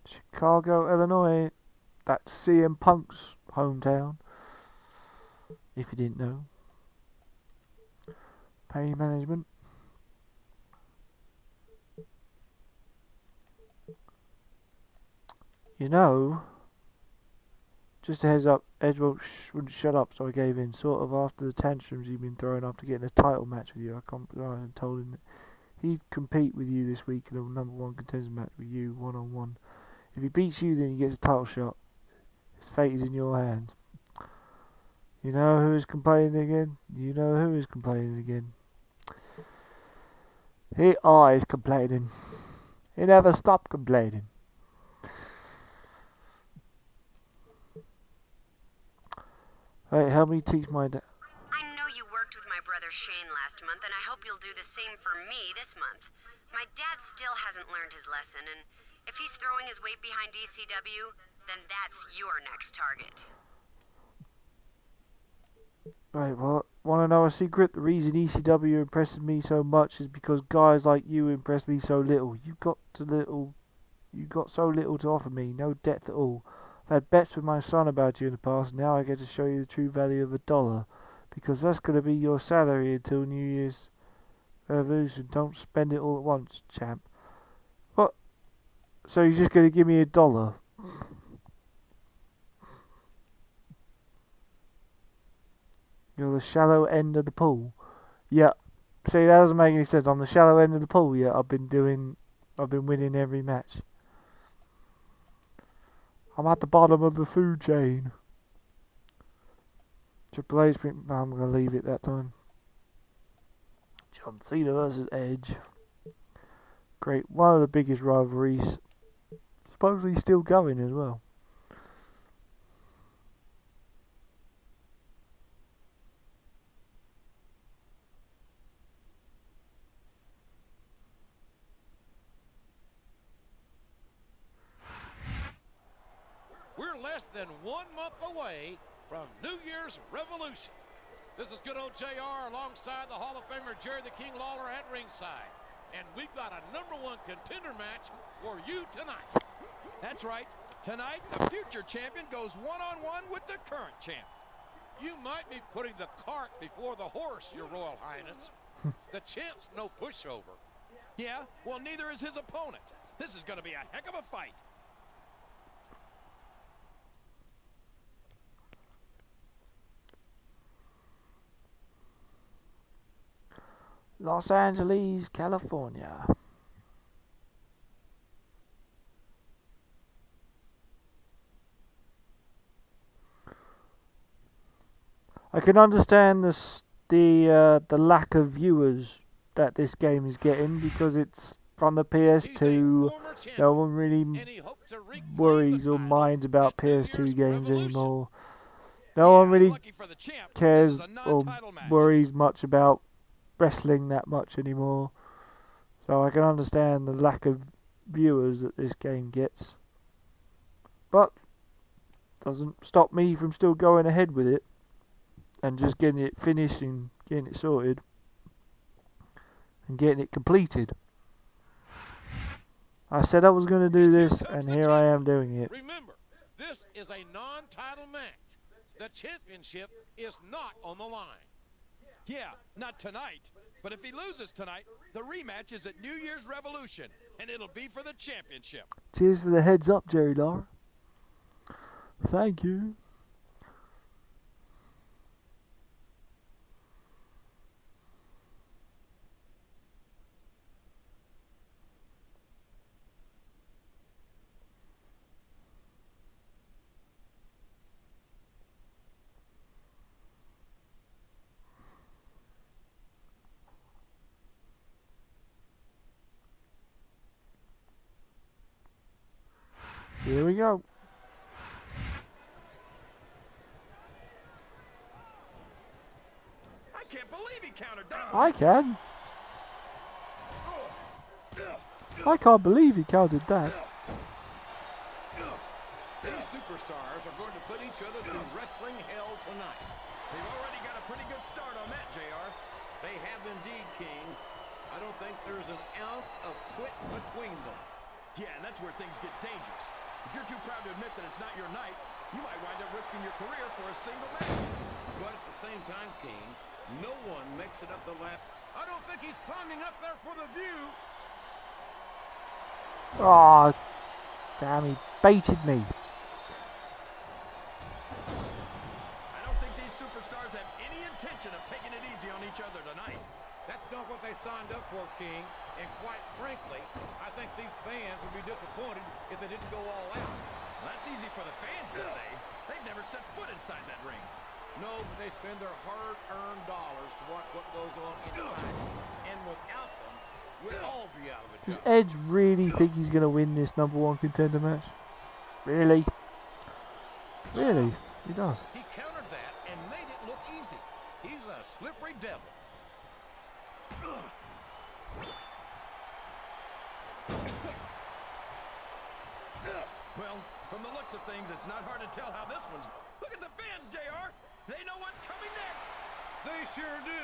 Chicago, Illinois. That's CM Punk's hometown. If you didn't know. Pain management. You know, Just a heads up, Edge wouldn't shut up, so I gave in. Sort of after the tantrums he'd been throwing after getting a title match with you. I told him that he'd compete with you this week in a #1 contender match with you, one-on-one. If he beats you, then he gets a title shot. His fate is in your hands. You know who is complaining again? You know who is complaining again? He always complaining. He never stopped complaining. Hey, help me teach my dad. I know you worked with my brother Shane last month, and I hope you'll do the same for me this month. My dad still hasn't learned his lesson, and if he's throwing his weight behind ECW, then that's your next target. Right, what? Want to know a secret? The reason ECW impresses me so much is because guys like you impress me so little. You got so little to offer me, no depth at all. I've had bets with my son about you in the past. Now I get to show you the true value of $1, because that's going to be your salary until New Year's Revolution. Don't spend it all at once, champ. What? So you're just going to give me $1? You're the shallow end of the pool. Yeah. See, that doesn't make any sense. On the shallow end of the pool, yeah, I've been winning every match. I'm at the bottom of the food chain. Triple H, I'm going to leave it that time. John Cena versus Edge. Great. One of the biggest rivalries. Supposedly still going as well. We're less than 1 month away from New Year's Revolution. This is good old JR alongside the Hall of Famer Jerry the King Lawler at ringside. And we've got a #1 contender match for you tonight. That's right. Tonight, the future champion goes one-on-one with the current champ. You might be putting the cart before the horse, Your Royal Highness. The champ's no pushover. Yeah, well, neither is his opponent. This is going to be a heck of a fight. Los Angeles, California. I can understand the lack of viewers that this game is getting because it's from the PS2. No one really worries or minds about PS2 games anymore. No one really cares or worries much about wrestling that much anymore. So I can understand the lack of viewers that this game gets. But doesn't stop me from still going ahead with it and just getting it finished and getting it sorted and getting it completed. I said I was going to do this, and here I am doing it. Remember, this is a non-title match. The championship is not on the line. Yeah, not tonight. But if he loses tonight, the rematch is at New Year's Revolution, and it'll be for the championship. Cheers for the heads up, Jerry Lar. Thank you. Here we go. I can't believe he countered that. I can. I can't believe he counted that. These superstars are going to put each other through wrestling hell tonight. They've already got a pretty good start on that, JR. They have indeed, King. I don't think there's an ounce of quit between them. Yeah, and that's where things get dangerous. If you're too proud to admit that it's not your night, you might wind up risking your career for a single match. But at the same time, King, no one makes it up the ladder. I don't think he's climbing up there for the view. Oh, damn, he baited me. not what they signed up for, King. And quite frankly, I think these fans would be disappointed if they didn't go all out. Well, that's easy for the fans to say. They've never set foot inside that ring. No, but they spend their hard-earned dollars to watch what goes on inside. And without them, we'll all be out of a Does job. Edge really think he's going to win this #1 contender match? Really? Really? He does. He countered that and made it look easy. He's a slippery devil. Well, from the looks of things, it's not hard to tell how this one's... Look at the fans, JR! They know what's coming next! They sure do.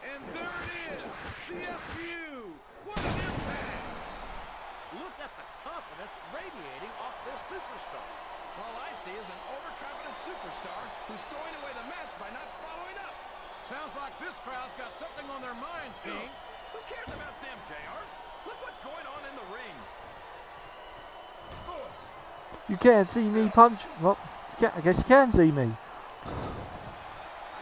And there it is. The FU. What an impact. Look at the confidence radiating off this superstar. All I see is an overconfident superstar who's throwing away the match by not following up. Sounds like this crowd's got something on their minds, King. Who cares about them, JR? Look what's going on in the ring. You can't see me punch. Well, I guess you can see me. I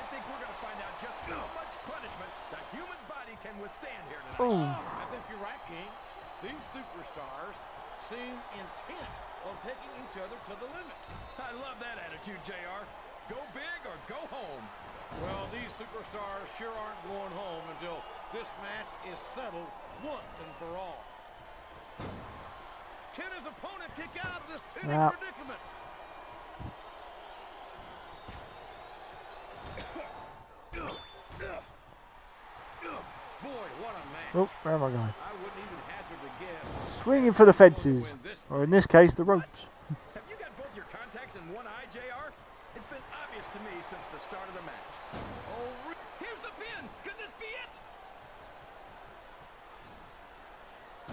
think we're going to find out just how much punishment the human body can withstand here tonight. Oh. I think you're right, King. These superstars seem intent on taking each other to the limit. I love that attitude, JR. Go big or go home. Well, these superstars sure aren't going home until this match is settled once and for all. Can his opponent kick out of this pinning predicament? Boy, what a match. Oh, where am I going? I wouldn't even hazard a guess. Swinging for the fences. Or in this case, the ropes. Have you got both your contacts in one eye, JR? It's been obvious to me since the start of the match. Oh, here's the pin! Could this be it?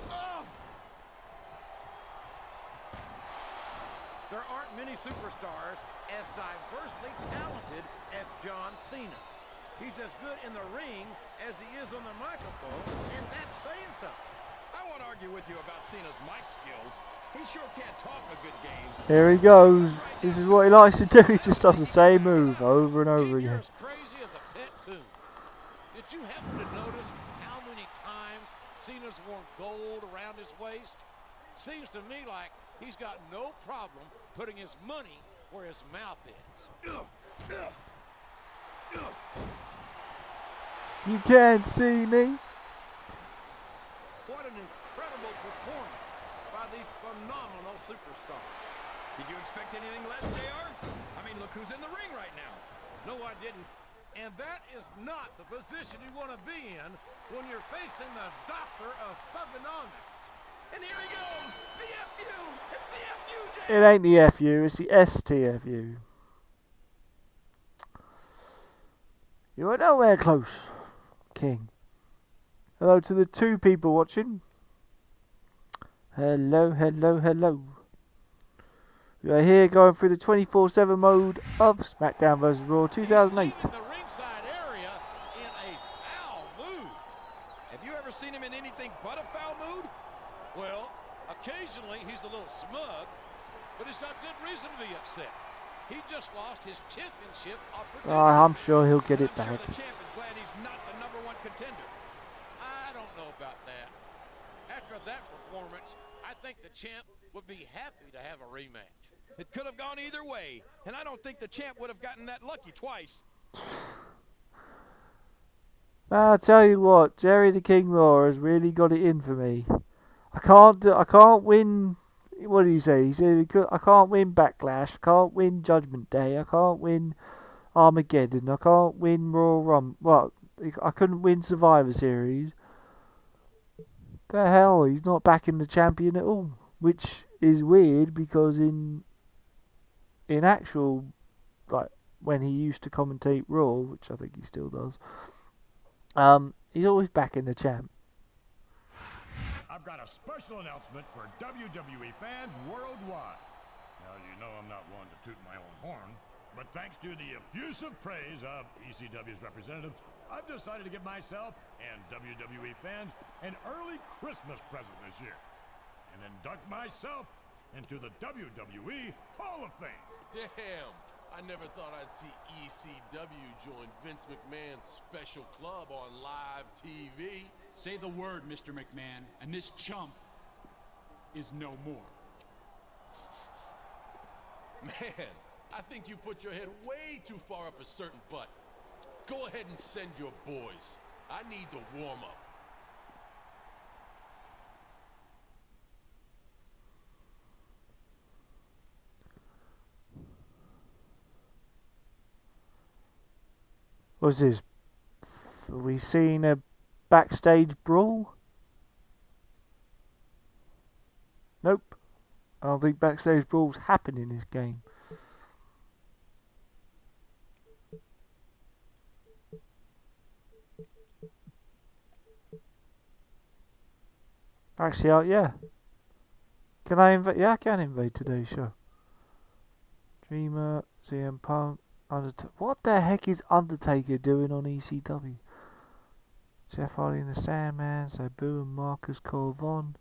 Oh! There aren't many superstars as diversely talented as John Cena. He's as good in the ring as he is on the microphone, and that's saying something. I won't argue with you about Cena's mic skills. He sure can't talk a good game. Here he goes. This is what he likes to do. He just does the same move over and over King, you're again. as crazy as a pet coon. Did you happen to notice how many times Cena's worn gold around his waist? Seems to me like he's got no problem putting his money where his mouth is. You can't see me. What an incredible performance by these phenomenal superstars. Did you expect anything less, JR? I mean, look who's in the ring right now. No, I didn't. And that is not the position you want to be in when you're facing the doctor of thugonomics. And here he goes! The FU! It's the FU, JR! It ain't the FU, it's the STFU. You are nowhere close, King. Hello to the 2 people watching. Hello, hello, hello. We are here going through the 24/7 mode of Smackdown vs. Raw 2008. He's leaving the ringside area in a foul mood. Have you ever seen him in anything but a foul mood? Well, occasionally he's a little smug, but he's got good reason to be upset. He just lost his championship opportunity. I'm sure he'll get it I'm sure back. the champ is glad he's not the #1 contender. I don't know about that. After that performance, I think the champ would be happy to have a rematch. It could have gone either way, and I don't think the champ would have gotten that lucky twice. I'll tell you what, Jerry the King Law has really got it in for me. I can't win. What did he say? He said I can't win Backlash. I can't win Judgment Day. I can't win Armageddon. I can't win Royal Rumble. Well, I couldn't win Survivor Series. The hell, he's not backing the champion at all, which is weird because in actual, like when he used to commentate Raw, which I think he still does, he's always backing the champ. I've got a special announcement for WWE fans worldwide. Now, you know I'm not one to toot my own horn, but thanks to the effusive praise of ECW's representative, I've decided to give myself and WWE fans an early Christmas present this year and induct myself into the WWE Hall of Fame. Damn, I never thought I'd see ECW join Vince McMahon's special club on live TV. Say the word, Mr. McMahon, and this chump is no more. Man, I think you put your head way too far up a certain butt. Go ahead and send your boys. I need to warm up. What's this? Are we seeing a backstage brawl? Nope. I don't think backstage brawls happen in this game. Actually, yeah. Can I invade? Yeah, I can invade today's show. Dreamer, CM Punk, Undertaker. What the heck is Undertaker doing on ECW? Jeff Hardy and the Sandman, Sabu and Marcus Cole Von.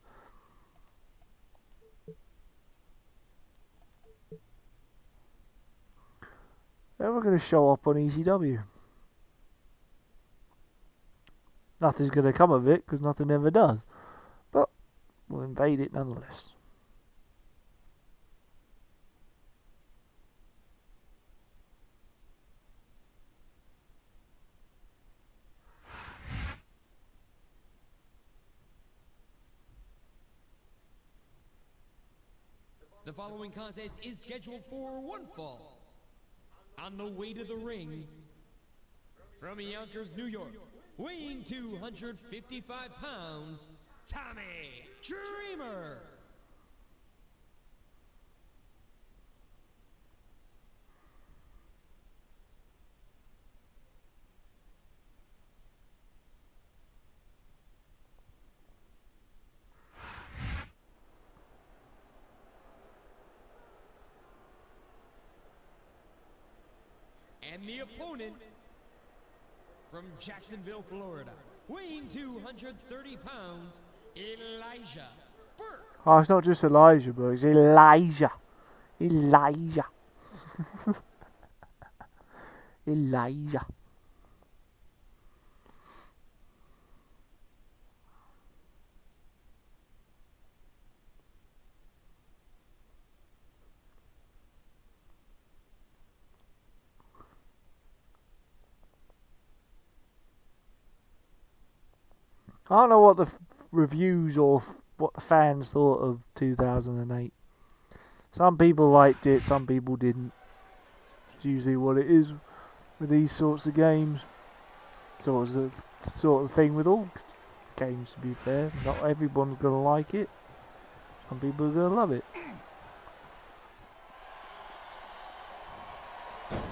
They're going to show up on ECW. Nothing's going to come of it because nothing ever does. But we'll invade it nonetheless. The following contest is scheduled for one fall. On the way to the ring, from Yonkers, New York, weighing 255 pounds, Tommy Dreamer. And the opponent from Jacksonville, Florida, weighing 230 pounds, Elijah Burke. Oh, it's not just Elijah, but it's Elijah. Elijah. Elijah. I don't know what the reviews or what the fans thought of 2008. Some people liked it, some people didn't. It's usually what it is with these sorts of games. So it's the sort of thing with all games, to be fair. Not everyone's going to like it. Some people are going to love it.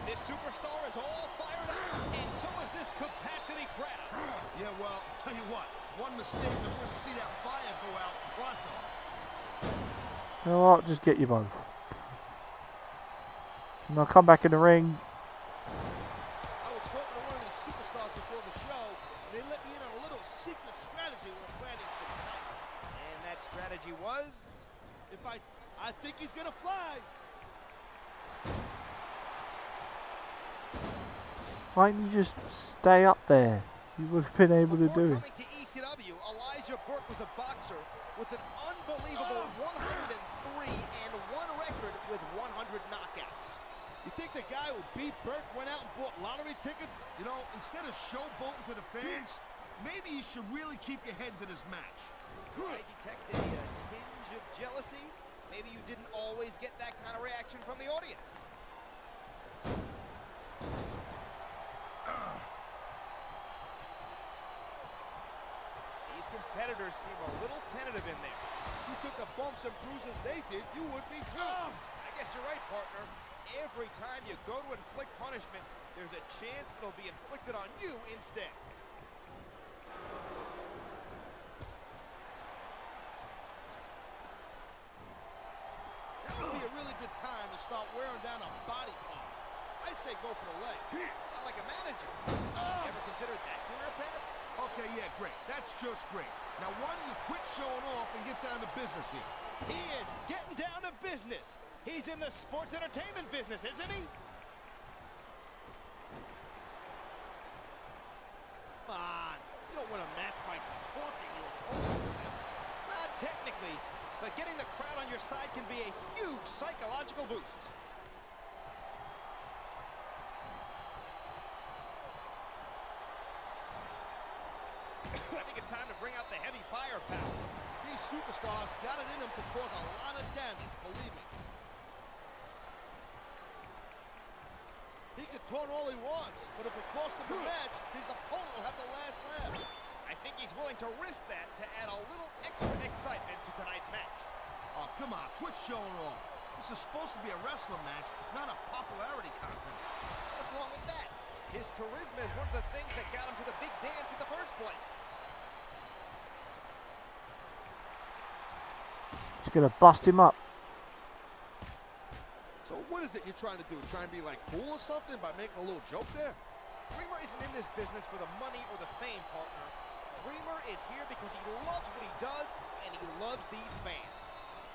This superstar is all fired up, and so is this capacity crowd. Yeah, well, tell you what, one mistake that wouldn't see that fire go out pronto. You know what? Just get you both. And I'll come back in the ring. I was talking to one of these superstars before the show, and they let me in on a little secret strategy we're planning for tonight. And that strategy was, I think he's gonna fly. Why don't you just stay up there? You would have been able to do it. Coming to ECW, Elijah Burke was a boxer with an unbelievable 103 and 1 record with 100 knockouts. You think the guy who beat Burke went out and bought lottery tickets? You know, instead of showboating to the fans, maybe you should really keep your head to this match. I detect a tinge of jealousy. Maybe you didn't always get that kind of reaction from the audience. These competitors seem a little tentative in there. If you took the bumps and bruises they did, you would be too. I guess you're right, partner. Every time you go to inflict punishment, there's a chance it'll be inflicted on you instead. That would be a really good time to start wearing down a body part. I say go for the leg. Sound like a manager. Ever considered that career path? Okay, yeah, great. That's just great. Now, why don't you quit showing off and get down to business here? He is getting down to business. He's in the sports entertainment business, isn't he? but getting the crowd on your side can be a huge psychological boost. I think it's time to bring out the heavy firepower. These superstars got it in them to cause a lot of damage, believe me. He can taunt all he wants, but if it costs him the match, his opponent will have the last laugh. I think he's willing to risk that to add a little extra excitement to tonight's match. Oh, come on, quit showing off. This is supposed to be a wrestling match, not a popularity contest. What's wrong with that? His charisma is one of the things that got him to the big dance in the first place. He's gonna bust him up. So what is it you're trying to do? Trying to be like cool or something by making a little joke there? Dreamer isn't in this business for the money or the fame, partner. Dreamer is here because he loves what he does, and he loves these fans.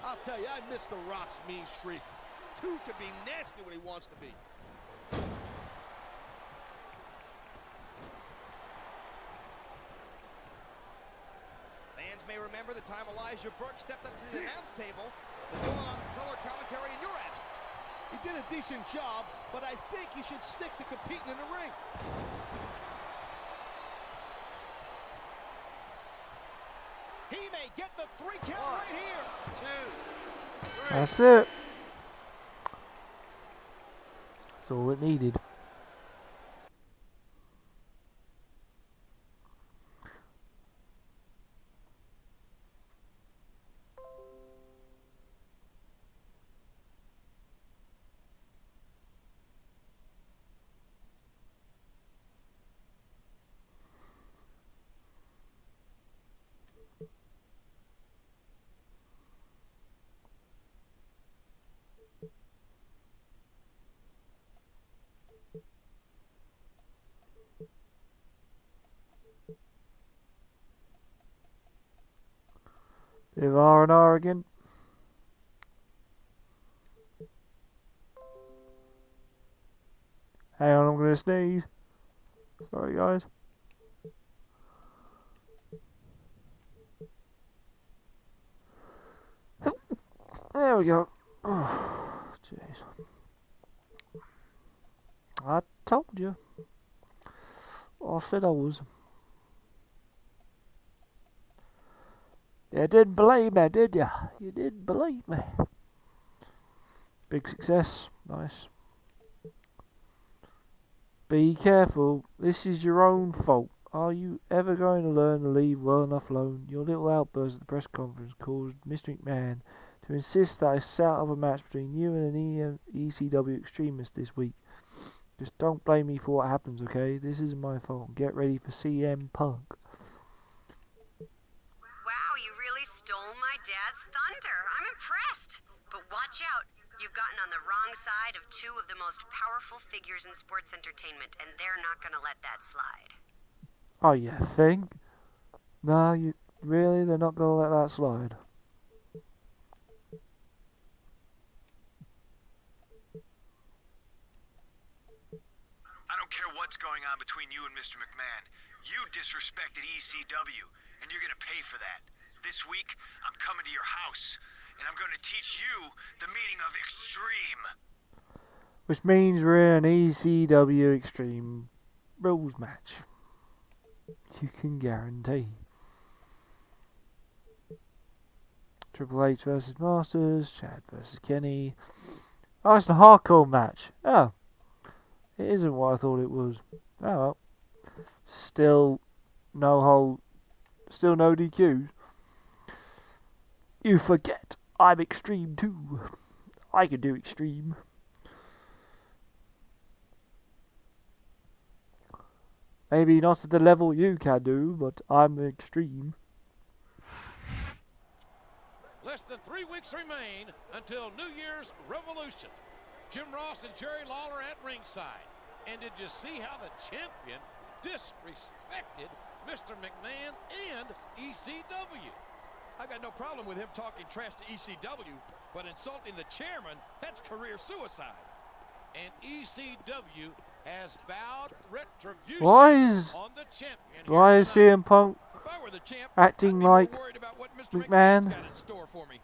I'll tell you, I miss The Rock's mean streak. Dude can be nasty when he wants to be. Fans may remember the time Elijah Burke stepped up to the announce table to fill in on color commentary in your absence. He did a decent job, but I think he should stick to competing in the ring. He may get the 3 count right here. 2, 3. That's it. That's all it needed. Bit of R&R again. Hang on, I'm gonna sneeze. Sorry, guys. There we go. Oh, jeez. I told you. I said I was. You didn't believe me, did you? You didn't believe me. Big success. Nice. Be careful. This is your own fault. Are you ever going to learn to leave well enough alone? Your little outburst at the press conference caused Mr. McMahon to insist that I set up a match between you and an ECW extremist this week. Just don't blame me for what happens, okay? This isn't my fault. Get ready for CM Punk. Wow, you really stole my dad's thunder. I'm impressed. But watch out. You've gotten on the wrong side of 2 of the most powerful figures in sports entertainment, and they're not going to let that slide. Oh, you think? No, you really? They're not going to let that slide. I don't care what's going on between you and Mr. McMahon. You disrespected ECW, and you're going to pay for that. This week, I'm coming to your house, and I'm going to teach you the meaning of extreme. Which means we're in an ECW Extreme Rules match. You can guarantee. Triple H versus Masters, Chad versus Kenny. Oh, it's a hardcore match. Oh. It isn't what I thought it was. Oh well. Still no DQs. You forget, I'm extreme too. I can do extreme. Maybe not at the level you can do, but I'm extreme. Less than 3 weeks remain until New Year's Revolution. Jim Ross and Jerry Lawler at ringside. And did you see how the champion disrespected Mr. McMahon and ECW? I got no problem with him talking trash to ECW, but insulting the chairman, that's career suicide. And ECW has vowed retribution on the champion. Why is CM Punk If I were the champ, acting I'd be like more worried about what Mr. McMahon? McMahon's got in store for me.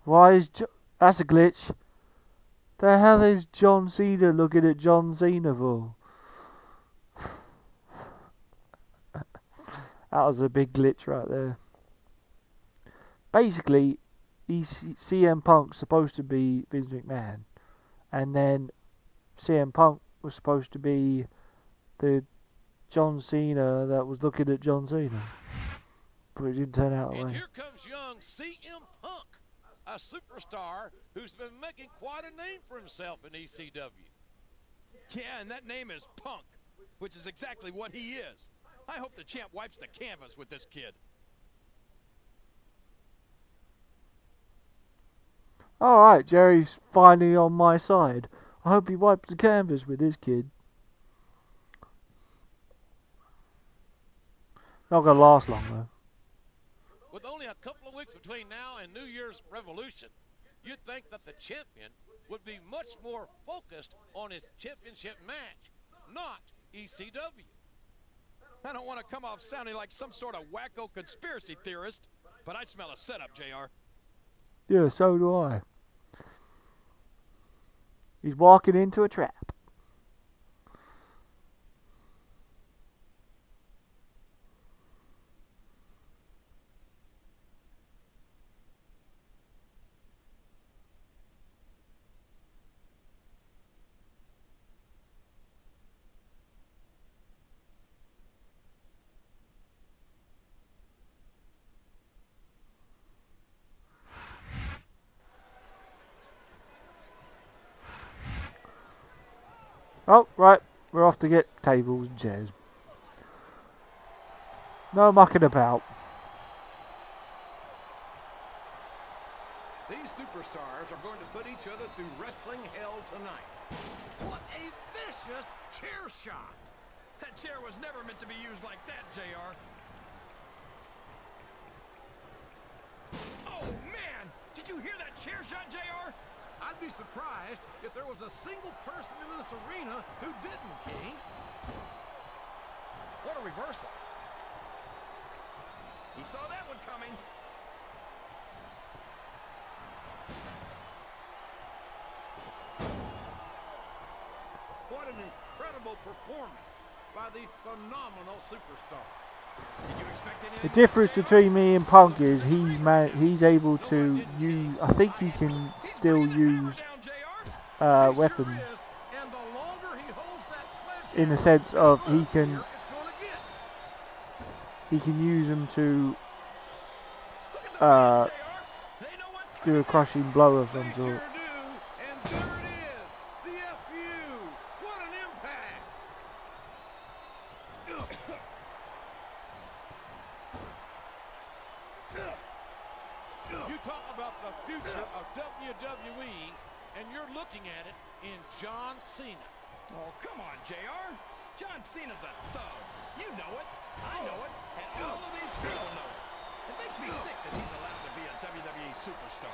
Why is that's a glitch? The hell is John Cena looking at John Cena for? That was a big glitch right there. Basically, CM Punk's supposed to be Vince McMahon, and then CM Punk was supposed to be the John Cena that was looking at John Cena, but it didn't turn out that way. And here comes young CM Punk, a superstar who's been making quite a name for himself in ECW. Yeah, and that name is Punk, which is exactly what he is. I hope the champ wipes the canvas with this kid. Alright, Jerry's finally on my side. I hope he wipes the canvas with this kid. Not gonna last long though. With only a couple of weeks between now and New Year's Revolution, you'd think that the champion would be much more focused on his championship match, not ECW. I don't want to come off sounding like some sort of wacko conspiracy theorist, but I smell a setup, JR. Yeah, so do I. He's walking into a trap. Oh, right. We're off to get tables and chairs. No mucking about. These superstars are going to put each other through wrestling hell tonight. What a vicious chair shot! That chair was never meant to be used like that, JR. Oh, man! Did you hear that chair shot, JR? I'd be surprised if there was a single person in this arena who didn't, King. What a reversal. He saw that one coming. What an incredible performance by these phenomenal superstars. Did you expect any? The difference between me and Punk is he's able to use. I think he can still use weapons in the sense of he can use them to do a crushing blow of some sort. You talk about the future of WWE, and you're looking at it in John Cena. Oh, come on, JR. John Cena's a thug. You know it. I know it. And all of these people know it. It makes me sick that he's allowed to be a WWE superstar.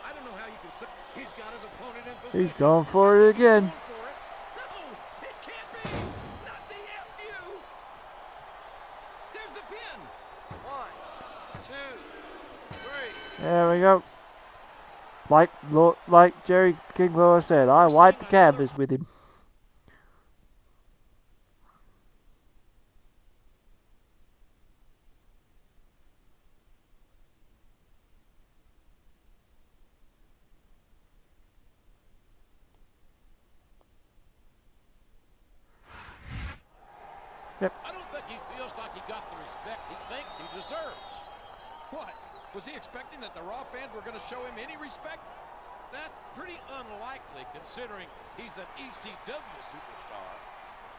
I don't know how you can say he's got his opponent in position. He's going for it again. No, it can't be. Not the FU. There's the pin. 1, 2, 3. There we go. Like Jerry King Lawler said, I wiped the canvas with him. Yep. I don't think he feels like he got the respect he thinks he deserves. What? Was he expecting that the Raw fans were going to show him any respect? That's pretty unlikely considering he's an ECW superstar.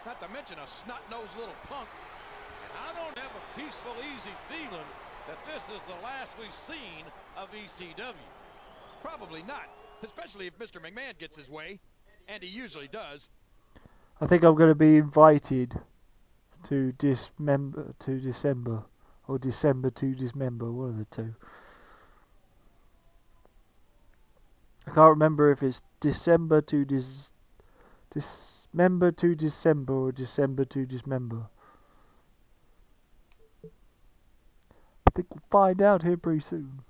Not to mention a snot-nosed little punk. And I don't have a peaceful, easy feeling that this is the last we've seen of ECW. Probably not, especially if Mr. McMahon gets his way, and he usually does. I think I'm going to be invited to December or December to Dismember, one of the two. I can't remember if it's December to Dismember to December or December to Dismember. I think we'll find out here pretty soon.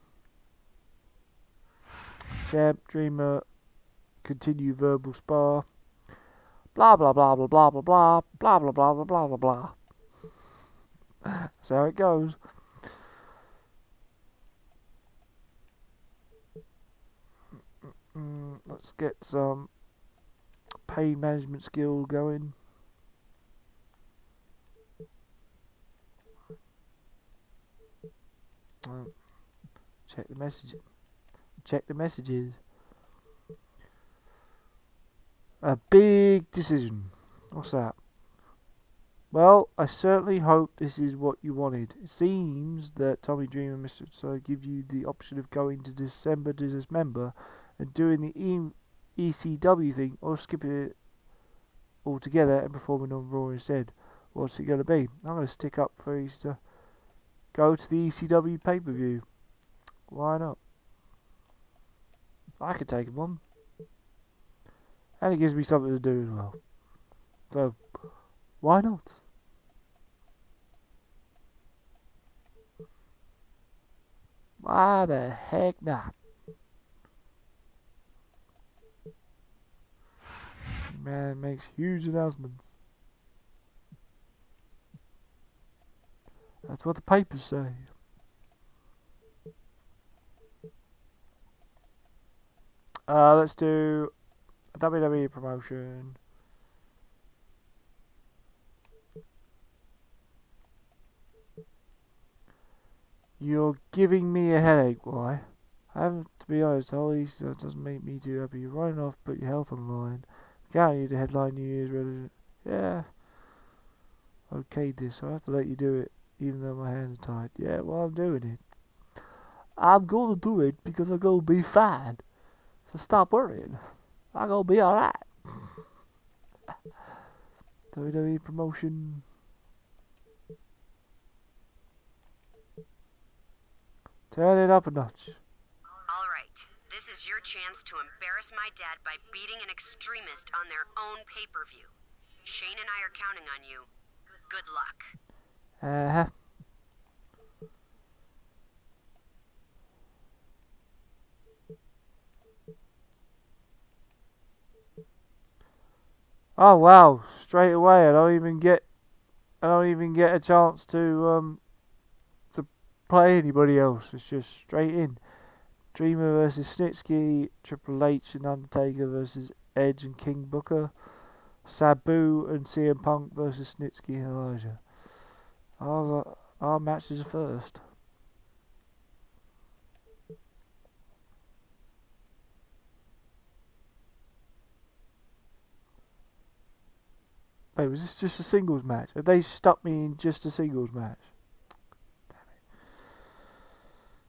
champ, Dreamer, continue verbal spar. Blah blah blah blah blah blah blah blah blah blah blah blah blah blah. That's how it goes. Let's get some pain management skill going. Check the message. Check the messages. A big decision. What's that? Well, I certainly hope this is what you wanted. It seems that Tommy Dreamer and Mr. So give you the option of going to December to Dismember and doing the ECW thing, or skipping it altogether and performing on Raw instead. What's it going to be? I'm going to stick up for Easter. Go to the ECW pay-per-view. Why not? I could take him on. And it gives me something to do as well. So, why not? Why the heck not? Man makes huge announcements. That's what the papers say. Let's do a WWE promotion. You're giving me a headache, why? I have to be honest, all these doesn't make me too happy. You're running off, put your health on the line. Can't you to headline New Year's resolution? Yeah. Okay, this. I have to let you do it, even though my hands are tied. Yeah, well, I'm doing it. I'm gonna do it because I'm gonna be fine. So stop worrying. I'm gonna be alright. WWE promotion. Turn it up a notch. All right, this is your chance to embarrass my dad by beating an extremist on their own pay-per-view. Shane and I are counting on you. Good luck. Uh-huh. Oh wow! Straight away, I don't even get a chance to play anybody else. It's just straight in. Dreamer versus Snitsky, Triple H and Undertaker versus Edge and King Booker, Sabu and CM Punk versus Snitsky and Elijah. Our matches are first. Wait, was this just a singles match? Have they stuck me in just a singles match? Damn it.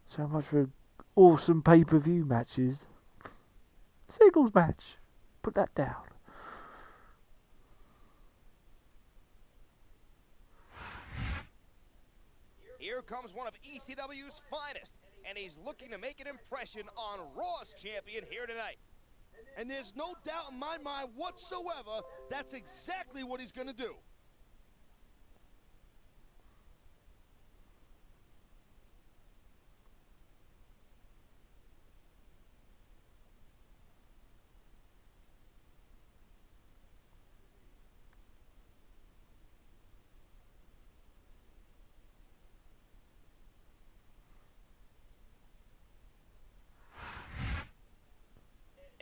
So much for awesome pay-per-view matches. Singles match. Put that down. Here comes one of ECW's finest, and he's looking to make an impression on Raw's champion here tonight. And there's no doubt in my mind whatsoever that's exactly what he's going to do.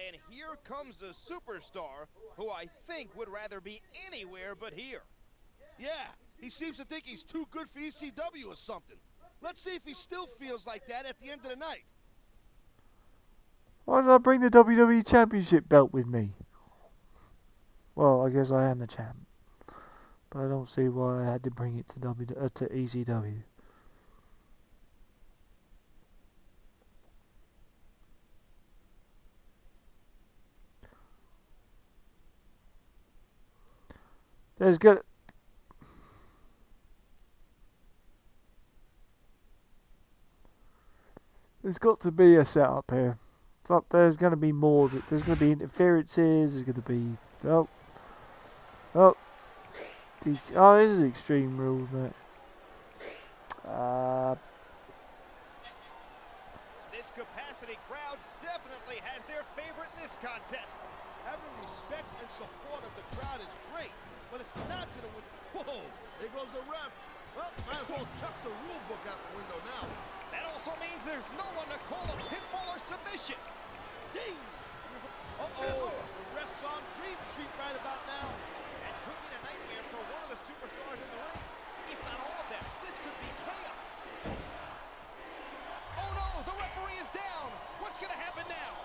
And here comes a superstar who I think would rather be anywhere but here. Yeah, he seems to think he's too good for ECW or something. Let's see if he still feels like that at the end of the night. Why did I bring the WWE Championship belt with me? Well, I guess I am the champ. But I don't see why I had to bring it to ECW. There's got to be a setup here. There's going to be more. There's going to be interferences. There's going to be this is Extreme Rules, mate. This capacity crowd definitely definitely has their favorite in this contest. Having respect and support of the crowd is great, but it's not going to win. Whoa, there goes the ref. Well, might as well chuck the rule book out the window now. That also means there's no one to call a pinfall or submission. Zing! Uh-oh, the ref's on Green Street right about now. That could be a nightmare for one of the superstars in the ring. If not all of them, this could be chaos. Oh no, the referee is down. What's going to happen now?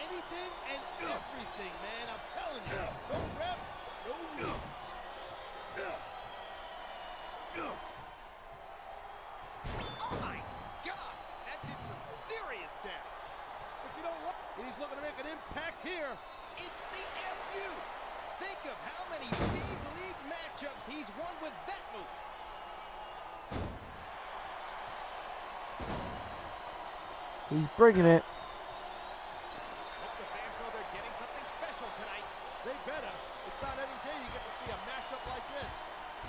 Anything and everything, man, I'm telling you. No ref, no rules. Oh my God, that did some serious damage. But you know what? He's looking to make an impact here. It's the FU. Think of how many big league matchups he's won with that move. He's bringing it. Hope the fans know they're getting something special tonight. They better. It's not every day you get to see a matchup like this.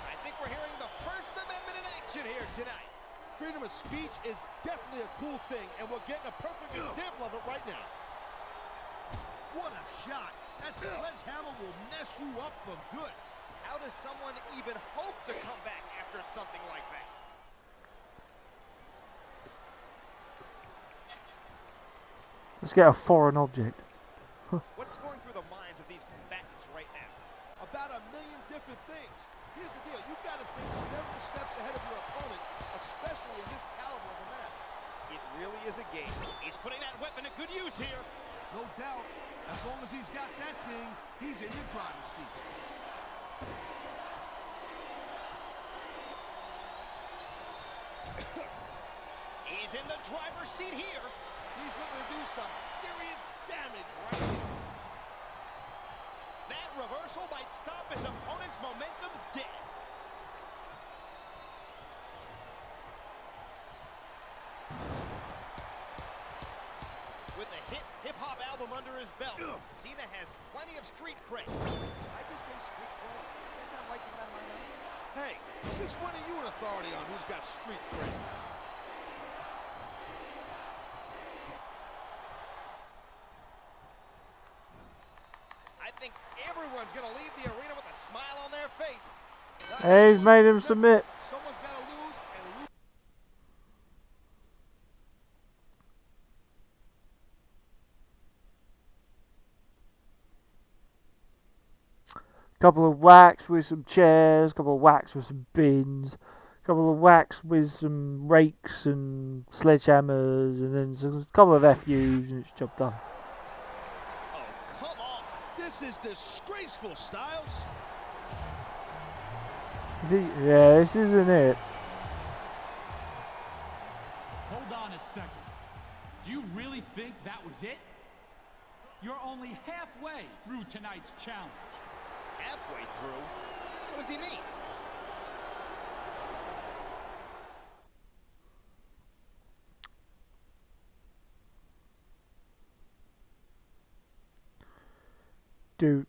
I think we're hearing the First Amendment in action here tonight. Freedom of speech is definitely a cool thing, and we're getting a perfect example of it right now. What a shot. That sledgehammer will mess you up for good. How does someone even hope to come back after something like that? Let's get a foreign object. What's going through the minds of these combatants right now? About a million different things. Here's the deal. You've got to think several steps ahead of your opponent, especially in this caliber of a match. It really is a game. He's putting that weapon to good use here. No doubt. As long as he's got that thing, he's in the driver's seat. He's in the driver's seat here. He's looking to do some serious damage right here. That reversal might stop his opponent's momentum dead. With a hit hip-hop album under his belt, Cena has plenty of street cred. I just say street cred? That's not right from my mouth. Hey, since when are you an authority on who's got street cred? I think everyone's going to leave the arena with a smile on their face. Hey, he's made him submit. Someone's got to lose and lose. Couple of whacks with some chairs, couple of whacks with some bins, couple of whacks with some rakes and sledgehammers, and then a couple of FUs, and it's job done. Oh, come on. This is disgraceful, Styles. Yeah, this isn't it. Hold on a second. Do you really think that was it? You're only halfway through tonight's challenge. Halfway through? What does he mean? Do.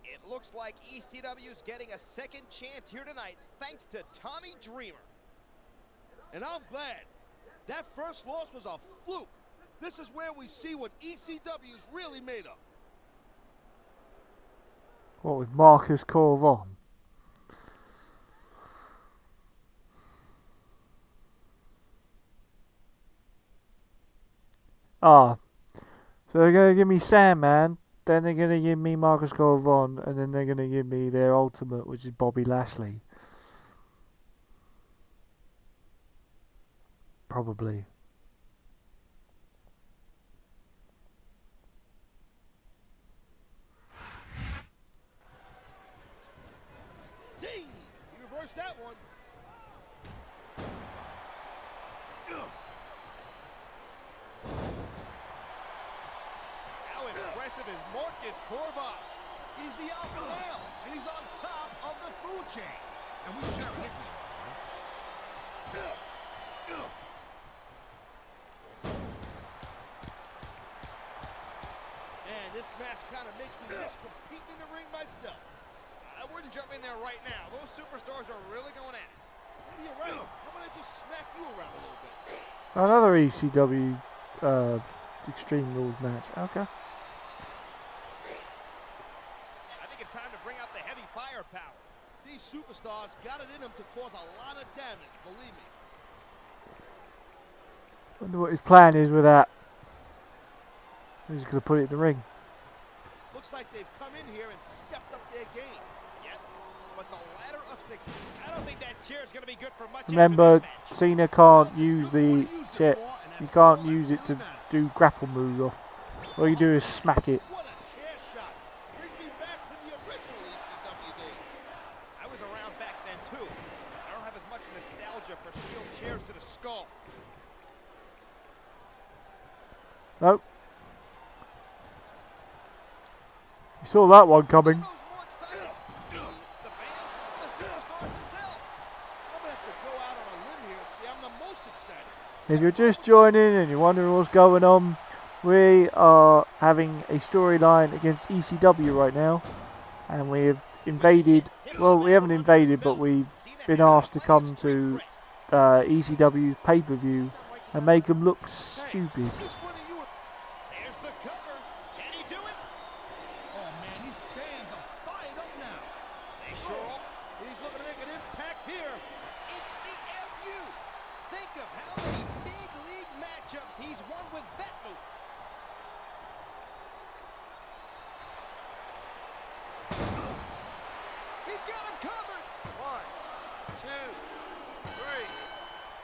It looks like ECW's getting a second chance here tonight, thanks to Tommy Dreamer. And I'm glad. That first loss was a fluke. This is where we see what ECW's really made of. What, with Marcus Corvon? Ah. So they're going to give me Sandman, then they're going to give me Marcus Corvon, and then they're going to give me their ultimate, which is Bobby Lashley. Probably. Zing! He reversed that one. How impressive is Marcus Corvon? He's the alpha male, and he's on top of the food chain. And we share a nickname. this match kind of makes me miss competing in the ring myself. I wouldn't jump in there right now. Those superstars are really going at it. Maybe you're right. How about I just smack you around a little bit? Another ECW Extreme Rules match. Okay. I think it's time to bring out the heavy firepower. These superstars got it in them to cause a lot of damage, believe me. Wonder what his plan is with that. He's going to put it in the ring. Looks like they've come in here and stepped up their game. Yet, but the ladder of success. I don't think that chair is going to be good for much. Remember, Cena can't use the chair. You can't use it to do grapple moves off. All you do is smack it. What a chair shot. Brings me back to the original ECW days. I was around back then too. I don't have as much nostalgia for steel chairs to the skull. Nope. You saw that one coming. If you're just joining and you're wondering what's going on, we are having a storyline against ECW right now, and we've invaded, well, we haven't invaded, but we've been asked to come to ECW's pay-per-view and make them look stupid.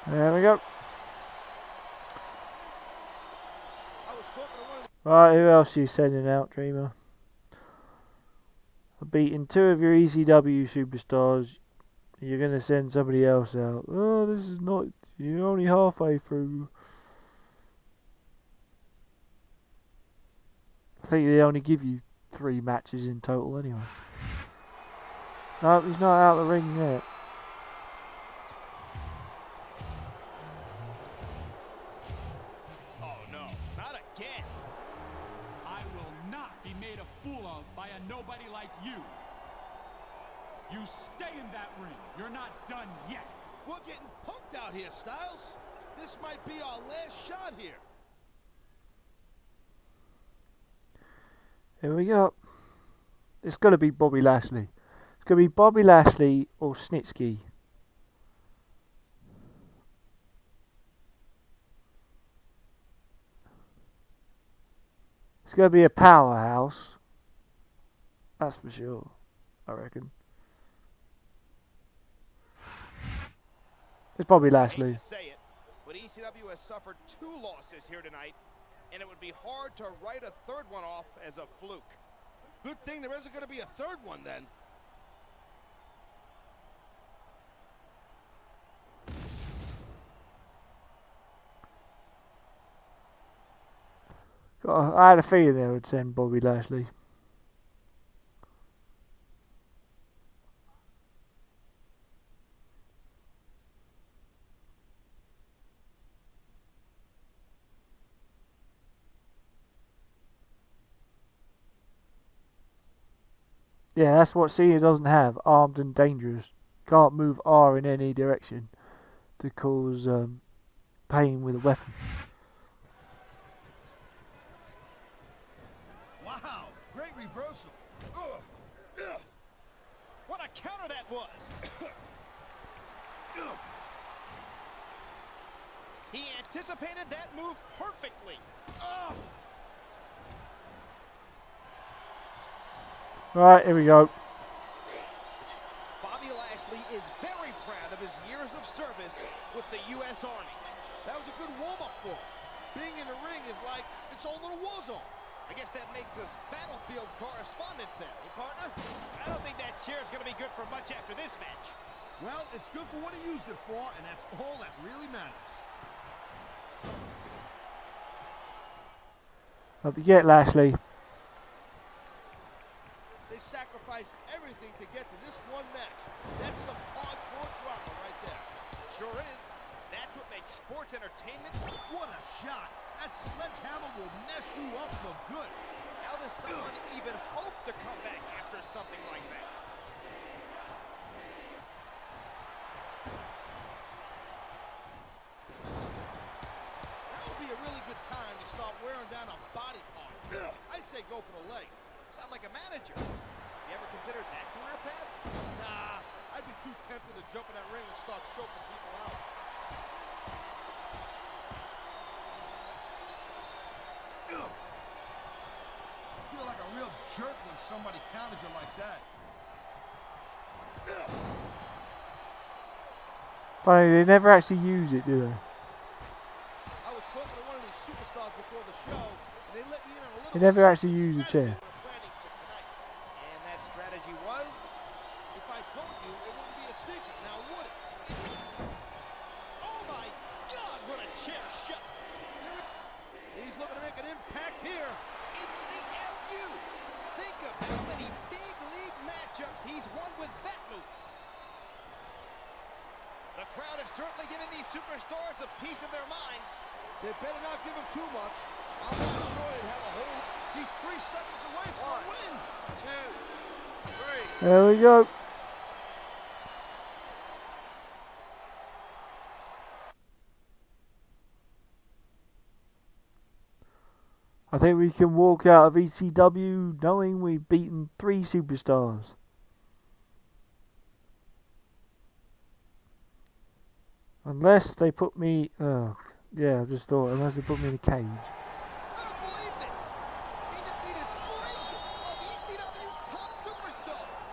There we go. Right, who else are you sending out, Dreamer? I've beaten 2 of your ECW superstars. You're going to send somebody else out. Oh, this is not... You're only halfway through. I think they only give you 3 matches in total anyway. No, he's not out of the ring yet. You stay in that ring. You're not done yet. We're getting punked out here, Styles. This might be our last shot here. Here we go. It's going to be Bobby Lashley. It's going to be Bobby Lashley or Snitsky. It's going to be a powerhouse. That's for sure, I reckon. It's Bobby Lashley. Say it, but ECW has suffered 2 losses here tonight, and it would be hard to write a 3rd one off as a fluke. Good thing there isn't going to be a 3rd one then. I had a feeling they would send Bobby Lashley. Yeah, that's what Cena doesn't have. Armed and dangerous. Can't move R in any direction to cause pain with a weapon. Wow, great reversal. What a counter that was. He anticipated that move perfectly. Right, here we go. Bobby Lashley is very proud of his years of service with the U.S. Army. That was a good warm-up for him. Being in the ring is like its own little war zone. I guess that makes us battlefield correspondents then, partner? I don't think that chair is going to be good for much after this match. Well, it's good for what he used it for, and that's all that really matters. Up you get, Lashley. They sacrificed everything to get to this one match. That's some hardcore drama right there. Sure is. That's what makes sports entertainment. What a shot. That sledgehammer will mess you up for good. How does someone even hope to come back after something like that? That would be a really good time to start wearing down a body part. I say go for the leg. Sound like a manager. You ever considered that career path? Nah, I'd be too tempted to jump in that ring and start choking people out. I feel like a real jerk when somebody counters you like that. Funny, they never actually use it, do they? I was talking to one of these superstars before the show, and they let me in on a little. They never actually use a chair. And that strategy was? If I told you, it wouldn't be a secret, now would it? Oh my God, what a chair shot! He's looking to make an impact here. It's the FU! Think of how many big league matchups he's won with that move. The crowd has certainly given these superstars a piece of their minds. They better not give him too much. I'm not sure they'd have a whole. He's 3 seconds away from a win. 2, 3. There we go. I think we can walk out of ECW knowing we've beaten 3 superstars. Unless they put me... Oh, yeah, I just thought, unless they put me in a cage. I don't believe this! He defeated 3 of ECW's top superstars!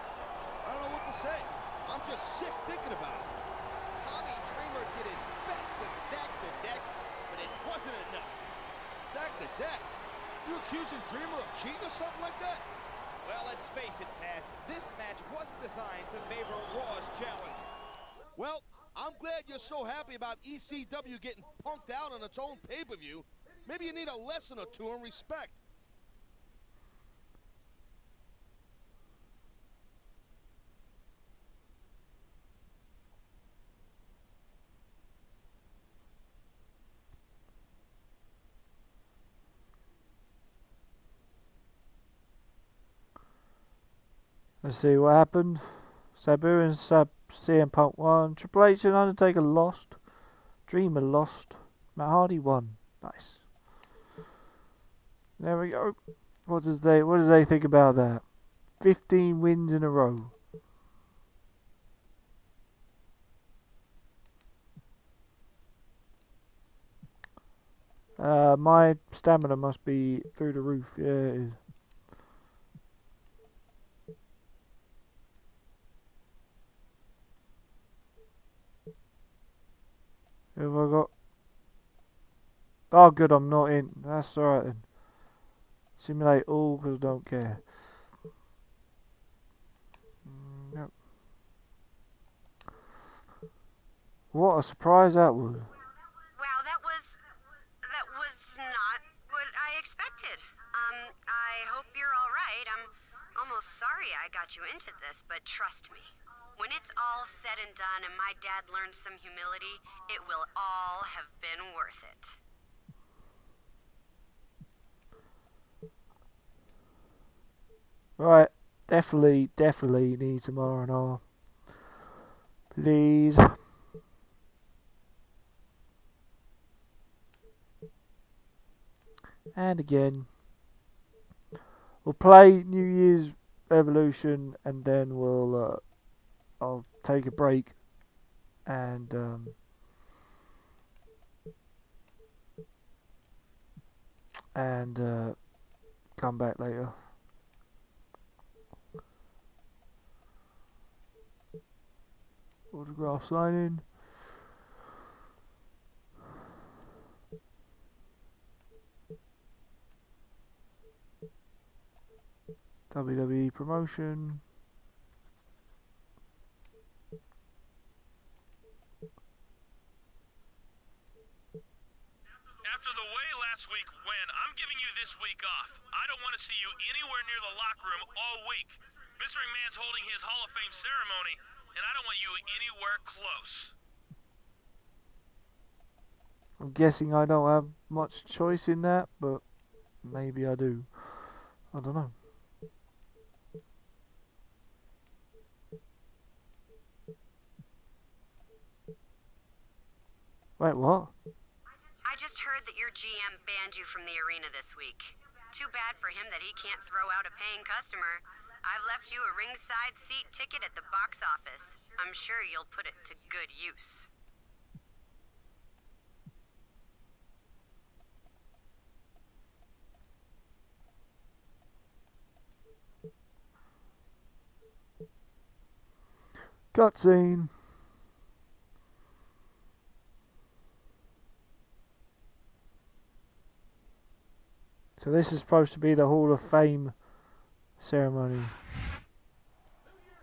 I don't know what to say. I'm just sick thinking about it. Tommy Dreamer did his best to stack the deck, but it wasn't enough. Stack the deck. You accusing Dreamer of cheating or something like that? Well, let's face it, Taz. This match wasn't designed to favor Raw's challenge. Well, I'm glad you're so happy about ECW getting punked out on its own pay-per-view. Maybe you need a lesson or two in respect. Let's see what happened. Sabu and CM Punk won. Triple H and Undertaker lost. Dreamer lost. Matt Hardy won. Nice. There we go. What do they think about that? 15 wins in a row. My stamina must be through the roof. Yeah, it is. Who have I got? Oh, good, I'm not in. That's alright then. Simulate all because I don't care. Yep. What a surprise that was. Wow, that was not what I expected. I hope you're all right. I'm almost sorry I got you into this, but trust me. When it's all said and done and my dad learns some humility, it will all have been worth it. Right, definitely need some R&R. Please. And again. We'll play New Year's Revolution and then we'll... I'll take a break and come back later. Autograph signing. WWE promotion. After the way last week went, I'm giving you this week off. I don't want to see you anywhere near the locker room all week. Mr. McMahon's holding his Hall of Fame ceremony, and I don't want you anywhere close. I'm guessing I don't have much choice in that, but maybe I do. I don't know. Wait, what? I just heard that your GM banned you from the arena this week. Too bad for him that he can't throw out a paying customer. I've left you a ringside seat ticket at the box office. I'm sure you'll put it to good use. Cutscene. So this is supposed to be the Hall of Fame ceremony.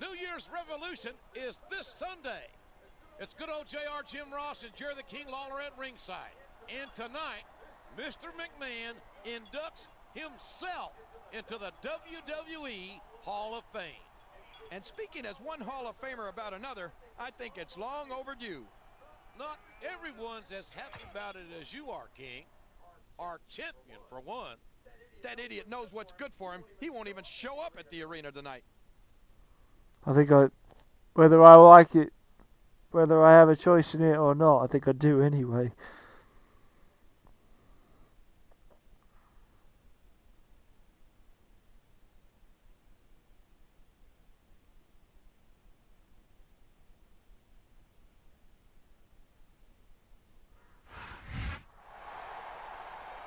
New Year's Revolution is this Sunday. It's good old JR, Jim Ross, and Jerry the King Lawler at ringside. And tonight, Mr. McMahon inducts himself into the WWE Hall of Fame. And speaking as one Hall of Famer about another, I think it's long overdue. Not everyone's as happy about it as you are, King. Our champion, for one. That idiot knows what's good for him. He won't even show up at the arena tonight. I think whether I like it, whether I have a choice in it or not, I think I do anyway.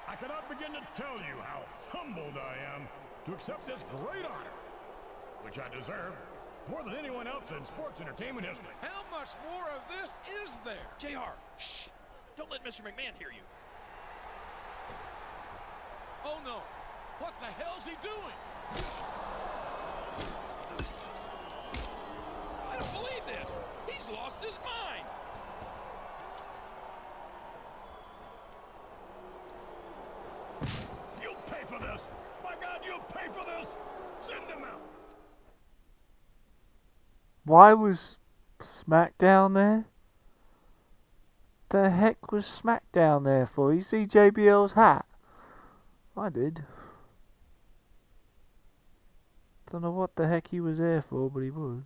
I cannot begin to tell you how humbled I am to accept this great honor, which I deserve more than anyone else in sports entertainment history. How much more of this is there? JR, shh. Don't let Mr. McMahon hear you. Oh no, what the hell's he doing? I don't believe this. He's lost his mind. You'll pay for this! My God, you'll pay for this! Send him out! Why was Smackdown there? The heck was Smackdown there for? You see JBL's hat? I did. Don't know what the heck he was there for, but he was.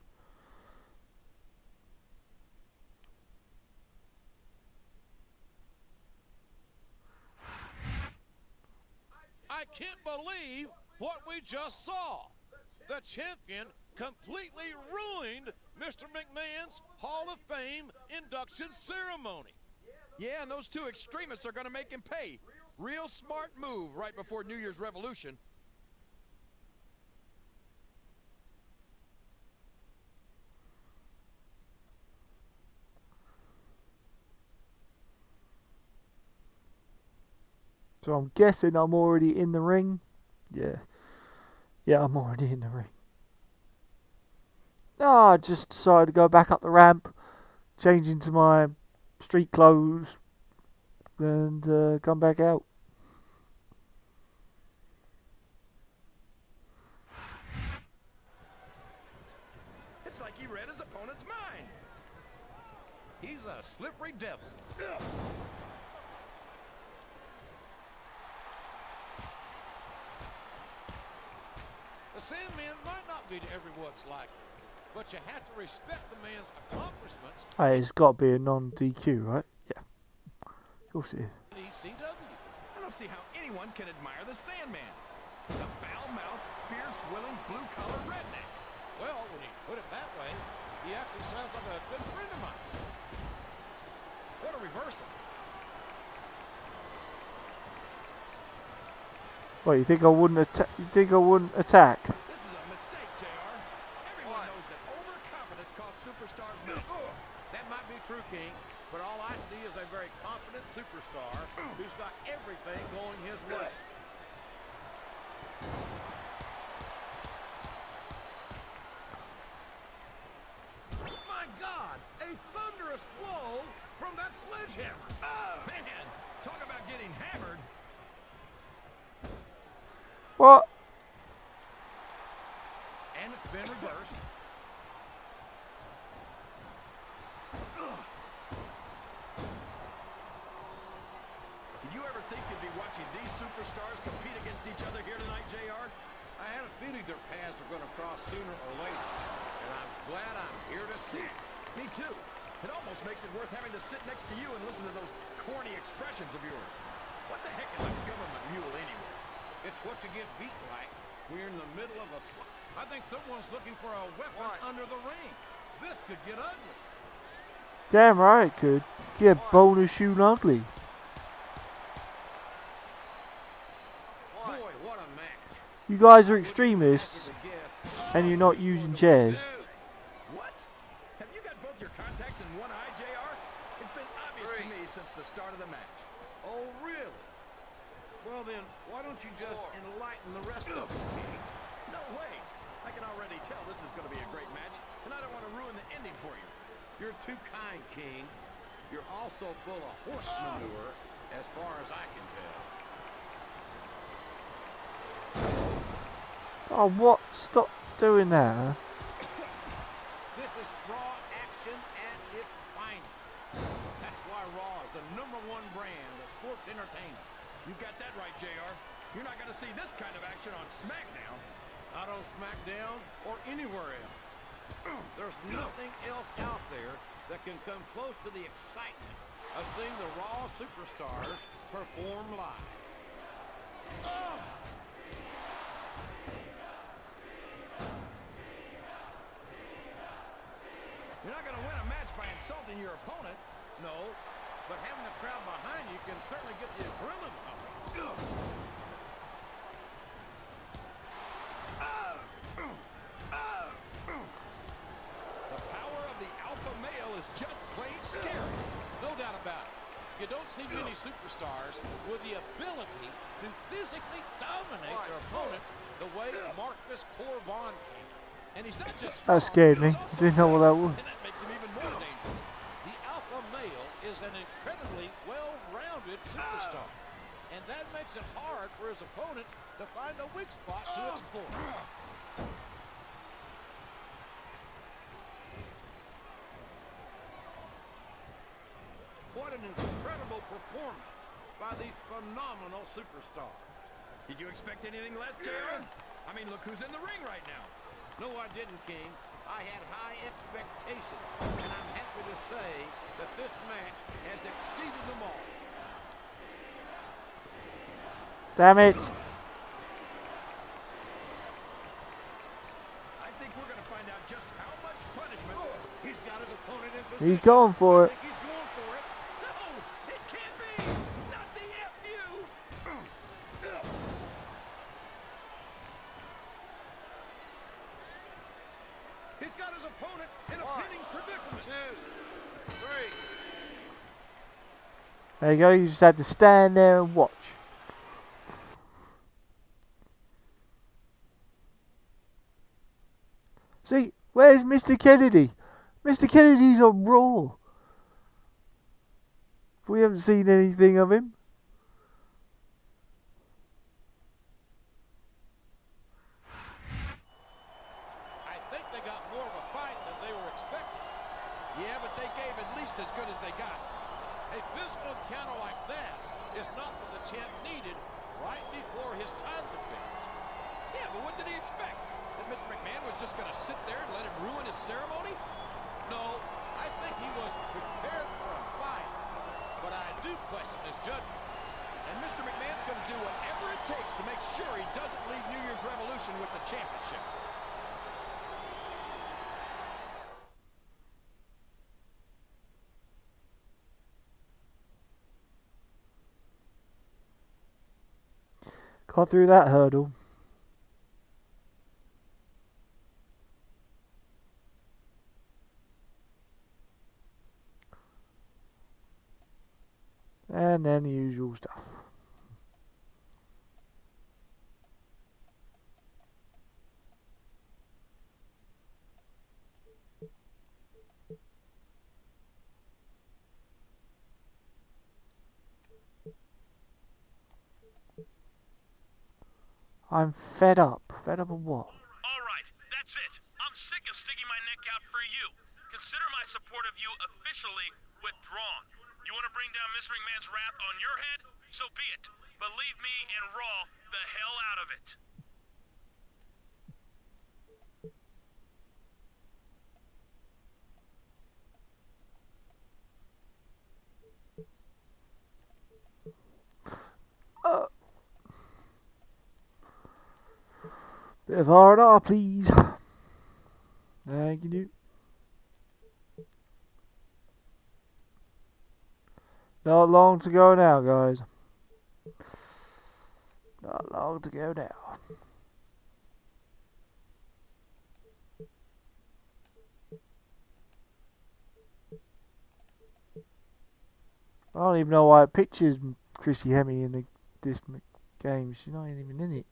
I can't believe what we just saw. The champion completely ruined Mr. McMahon's Hall of Fame induction ceremony. Yeah, and those two extremists are going to make him pay. Real smart move right before New Year's Revolution. So I'm guessing I'm already in the ring. Yeah. Yeah, I'm already in the ring. No, I just decided to go back up the ramp, change into my street clothes, and come back out. It's like he read his opponent's mind. He's a slippery devil. The Sandman might not be to everyone's liking, but you have to respect the man's accomplishments. Hey, it's got to be a non-DQ, right? Yeah. Of course it is. in ECW. I don't see how anyone can admire the Sandman. He's a foul-mouthed, beer-swilling, blue-collar redneck. Well, when you put it that way, he actually sounds like a good friend of mine. What a reversal. What, you think I wouldn't attack? You think I wouldn't attack? This is a mistake, JR. Everyone knows that overconfidence costs superstars matches. That might be true, King, but all I see is a very confident superstar who's got everything going his way. My God, a thunderous blow from that sledgehammer. Oh, man, talk about getting hammered. What? And it's been reversed. Did you ever think you'd be watching these superstars compete against each other here tonight, JR? I had a feeling their paths were going to cross sooner or later, and I'm glad I'm here to see it. Me too. It almost makes it worth having to sit next to you and listen to those corny expressions of yours. What the heck is a government mule anyway? It's what you get beat like. We're in the middle of a I think someone's looking for a weapon under the ring. This could get ugly. Damn right it could. Get bonus shoot ugly. Boy, what a match. You guys are extremists, and you're not using chairs. What? Have you got both your contacts in one eye, JR? It's been obvious to me since the start of the match. Oh, really? Well then, why don't you just enlighten the rest of us, King? No way. I can already tell this is going to be a great match, and I don't want to ruin the ending for you. You're too kind, King. You're also full of horse manure, as far as I can tell. Oh, what? Stop doing that, huh? This is Raw action at its finest. That's why Raw is the #1 brand of sports entertainment. You got that right, JR. You're not going to see this kind of action on Smackdown. Not on Smackdown or anywhere else. There's nothing else out there that can come close to the excitement of seeing the Raw superstars perform live. You're not going to win a match by insulting your opponent. No, but having the crowd behind you can certainly get the adrenaline pumping. The power of the alpha male is just plain scary. No doubt about it. You don't see many superstars with the ability to physically dominate their opponents the way Marcus Corvon can. And he's not just That scared me. Didn't know what that was. and that makes him even more dangerous. The alpha male is an incredibly well-rounded superstar. And that makes it hard for his opponents to find a weak spot to exploit. What an incredible performance by these phenomenal superstars. Did you expect anything less, JR? I mean, look who's in the ring right now. No, I didn't, King. I had high expectations, and I'm happy to say that this match has exceeded them all. Damn it. I think we're going to find out just how much punishment. He's got his opponent in position. He's going for it. I think he's going for it. No, it can't be. Not the FU. He's got his opponent in a pinning predicament. 2, 3. There you go. You just had to stand there and watch. See, where's Mr. Kennedy? Mr. Kennedy's on Raw. We haven't seen anything of him. I think they got more of a fight than they were expecting. Yeah, but they gave at least as good as they got. A physical encounter like that is not what the champ needed right before his title defense. Yeah, but what did he expect? That Mr. McMahon was just going to sit there and let him ruin his ceremony? No, I think he was prepared for a fight, but I do question his judgment. And Mr. McMahon's going to do whatever it takes to make sure he doesn't leave New Year's Revolution with the championship. Got through that hurdle. And then the usual stuff. I'm fed up. Fed up of what? All right, that's it. I'm sick of sticking my neck out for you. Consider my support of you officially withdrawn. You want to bring down Mr. McMahon's wrath on your head? So be it. But leave me and Raw the hell out of it. Bit of R&R, please. Thank you, dude. Not long to go now, guys. Not long to go now. I don't even know why it pictures Chrissy Hemme in this game. She's not even in it.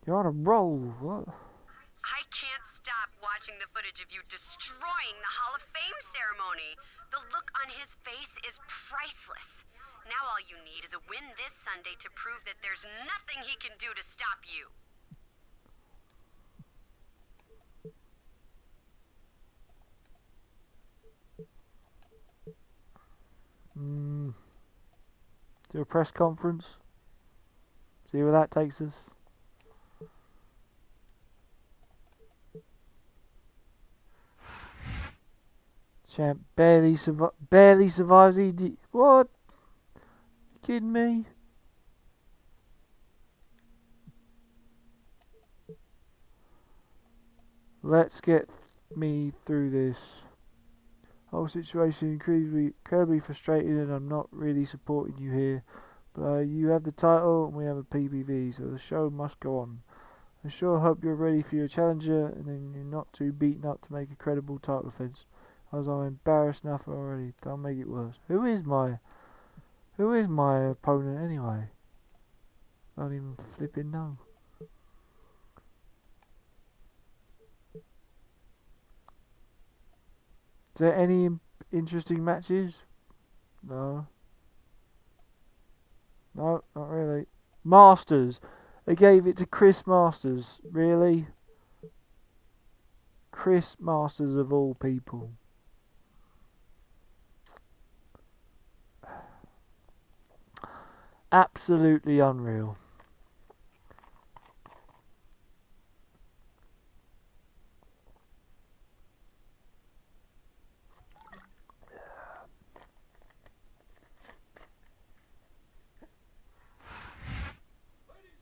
You're on a roll. What? I can't stop watching the footage of you destroying the Hall of Fame ceremony. The look on his face is priceless. Now all you need is a win this Sunday to prove that there's nothing he can do to stop you. Do a press conference. See where that takes us. Champ barely survives ED. What? You kidding me? Let's get me through this. Whole situation incredibly frustrating, and I'm not really supporting you here. But you have the title and we have a PPV, so the show must go on. I sure hope you're ready for your challenger, and then you're not too beaten up to make a credible title defense. As I'm embarrassed enough already. Don't make it worse. Who is my opponent anyway? I don't even flipping know. Is there any interesting matches? No. No, not really. Masters. They gave it to Chris Masters. Really? Chris Masters of all people. Absolutely unreal.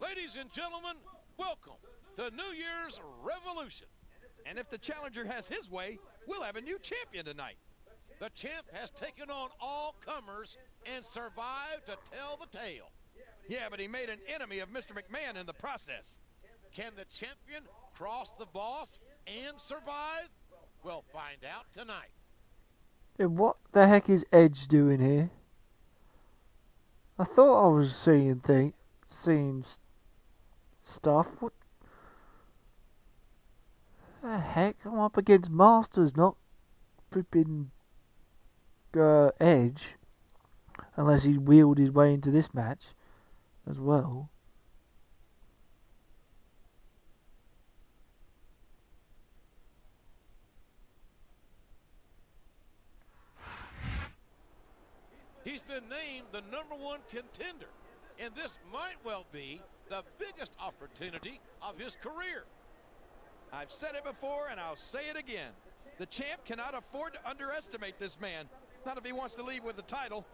Ladies and gentlemen, welcome to New Year's Revolution. And if the challenger has his way, we'll have a new champion tonight. The champ has taken on all comers and survived to tell the tale. Yeah, but he made an enemy of Mr. McMahon in the process. Can the champion cross the boss and survive? We'll find out tonight. Then what the heck is Edge doing here? I thought I was seeing stuff. What the heck? I'm up against Masters, not flipping Edge. Unless he's wheeled his way into this match as well. He's been named the #1 contender, and this might well be the biggest opportunity of his career. I've said it before and I'll say it again. The champ cannot afford to underestimate this man. Not if he wants to leave with the title.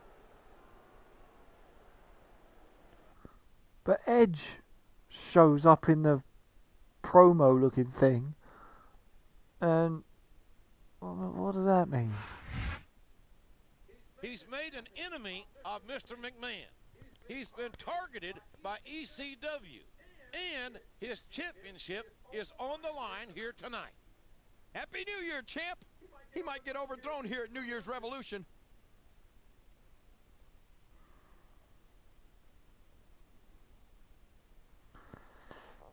But Edge shows up in the promo looking thing. And what does that mean? He's made an enemy of Mr. McMahon. He's been targeted by ECW. And his championship is on the line here tonight. Happy New Year, champ! He might get overthrown here at New Year's Revolution.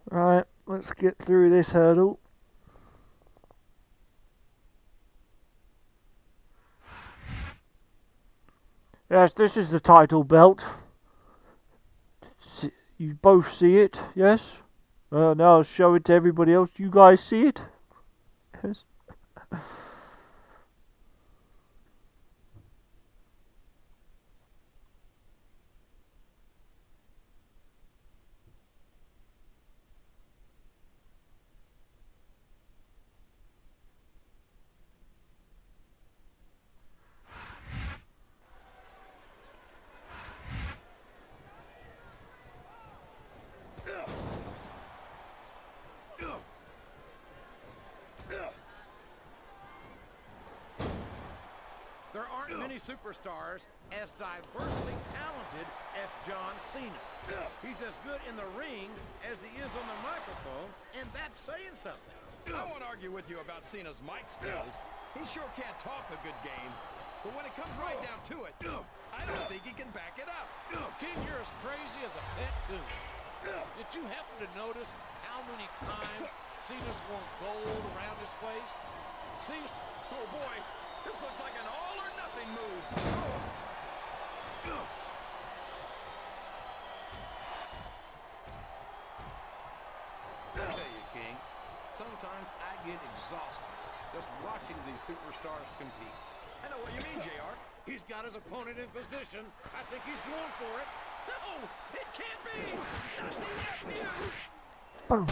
Right, let's get through this hurdle. Yes, this is the title belt. You both see it, yes? Now I'll show it to everybody else. You guys see it? Yes. superstars as diversely talented as John Cena. He's as good in the ring as he is on the microphone, and that's saying something. I won't argue with you about Cena's mic skills. He sure can't talk a good game. But when it comes right down to it, I don't think he can back it up. King, you're as crazy as a pet coon. Did you happen to notice how many times Cena's worn gold around his waist? Seems... Oh boy, this looks like an all-or-nothing move. I tell you, King, sometimes I get exhausted just watching these superstars compete. I know what you mean, JR. He's got his opponent in position. I think he's going for it. No, it can't be. Not the FU. Boom.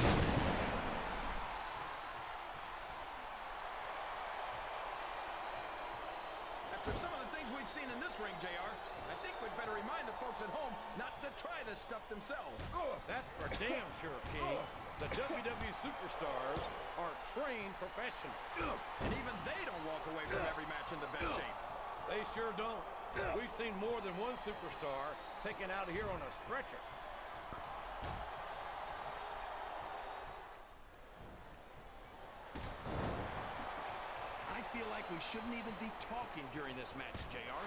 After some of the things we've seen in this ring, JR, I think we'd better remind the folks at home not to try this stuff themselves. That's for damn sure, King. The WWE superstars are trained professionals. And even they don't walk away from every match in the best shape. They sure don't. We've seen more than one superstar taken out of here on a stretcher. I feel like we shouldn't even be talking during this match, JR.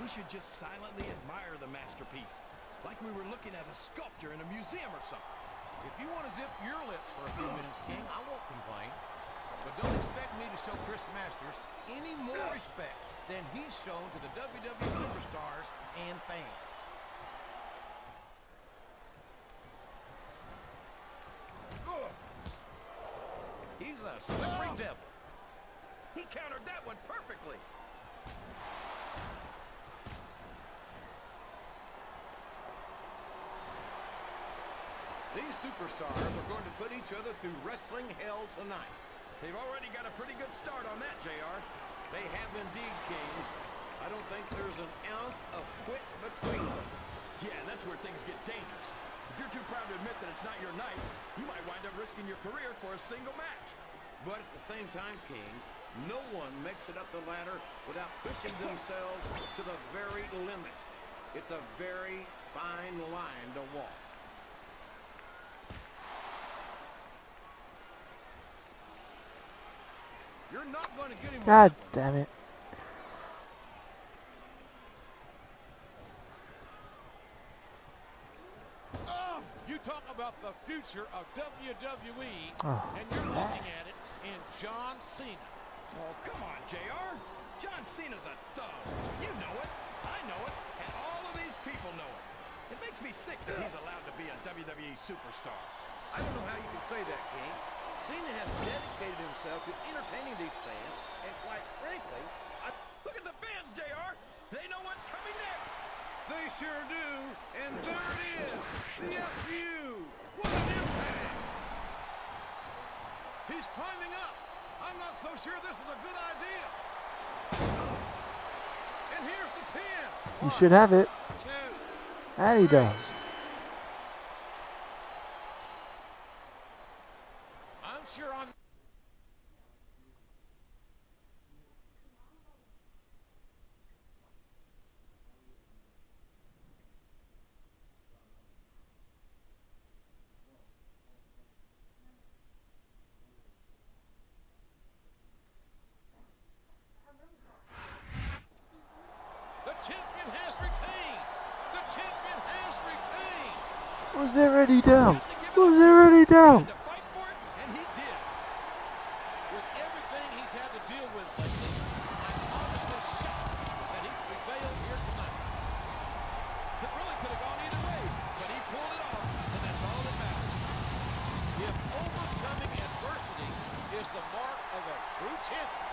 We should just silently admire the masterpiece, like we were looking at a sculpture in a museum or something. If you want to zip your lips for a few minutes, King, I won't complain. But don't expect me to show Chris Masters any more respect than he's shown to the WWE superstars and fans. He's a slippery devil. He countered that one perfectly. These superstars are going to put each other through wrestling hell tonight. They've already got a pretty good start on that, JR. They have indeed, King. I don't think there's an ounce of quit between them. Yeah, and that's where things get dangerous. If you're too proud to admit that it's not your night, you might wind up risking your career for a single match. But at the same time, King, no one makes it up the ladder without pushing themselves to the very limit. It's a very fine line to walk. You're not going to get him. God damn it. You talk about the future of WWE, Oh. and you're looking at it in John Cena. Oh, come on, JR. John Cena's a thug. You know it. I know it. And all of these people know it. It makes me sick that he's allowed to be a WWE superstar. I don't know how you can say that, King. Cena has dedicated himself to entertaining these fans, and quite frankly, Look at the fans, JR. They know what's coming next. they sure do. And there it is, the FU. What an impact! He's climbing up. I'm not so sure this is a good idea. And here's the pin. You should have it. 2, And he does. I'm sure I'm... The champion has retained. The champion has retained. Was it already down? Was it already down? To fight for it, and he did. With everything he's had to deal with lately, I'm honestly shocked that he prevailed here tonight. It really could have gone either way, but he pulled it off, and that's all that matters. If overcoming adversity is the mark of a true champion,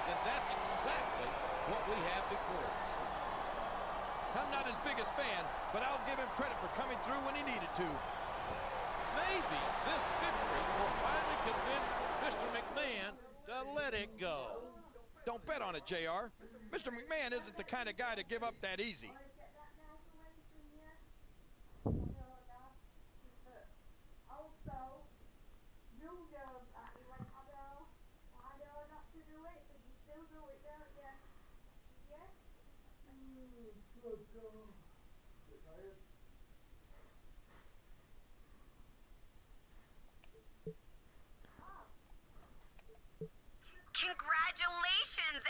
then that's exactly what we have before us. I'm not his biggest fan, but I'll give him credit for coming through when he needed to. Maybe this victory will finally convince Mr. McMahon to let it go. Don't bet on it, JR. Mr. McMahon isn't the kind of guy to give up that easy.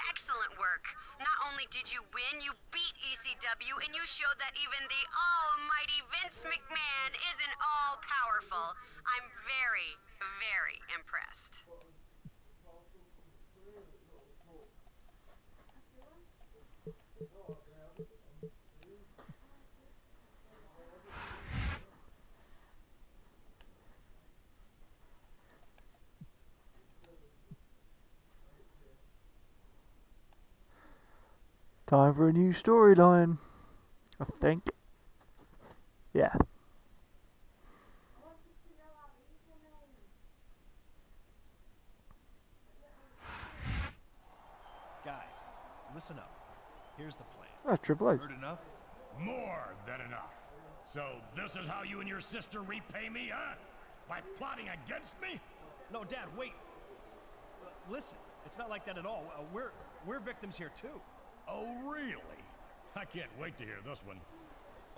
excellent work. Not only did you win, you beat ECW, and you showed that even the almighty Vince McMahon isn't all-powerful. I'm very, very impressed. Time for a new storyline, I think. Yeah. Guys, listen up. Here's the plan. That's Triple H. Heard enough? More than enough. So this is how you and your sister repay me, huh? By plotting against me? No, Dad, wait. Listen, it's not like that at all. We're victims here too. Oh, really? I can't wait to hear this one.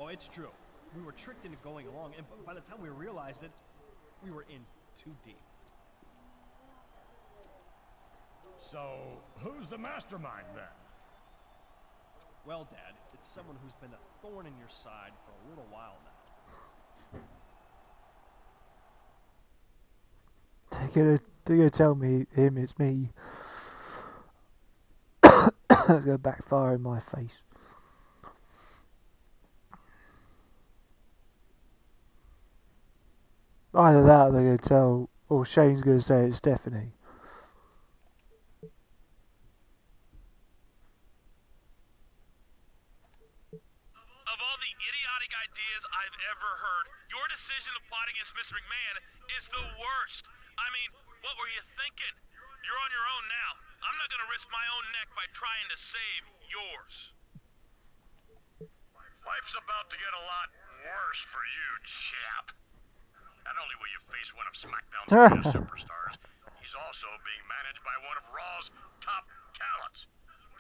Oh, it's true. We were tricked into going along, and by the time we realized it, we were in too deep. So, who's the mastermind then? Well, Dad, it's someone who's been a thorn in your side for a little while now. They're gonna tell him it's me. It's gonna backfire in my face. Either that or they're gonna tell, or Shane's gonna say it's Stephanie. Of all the idiotic ideas I've ever heard, your decision to plot against Mr. McMahon is the worst. I mean, what were you thinking? You're on your own now. I'm not going to risk my own neck by trying to save yours. Life's about to get a lot worse for you, chap. Not only will you face one of SmackDown's greatest superstars, he's also being managed by one of Raw's top talents.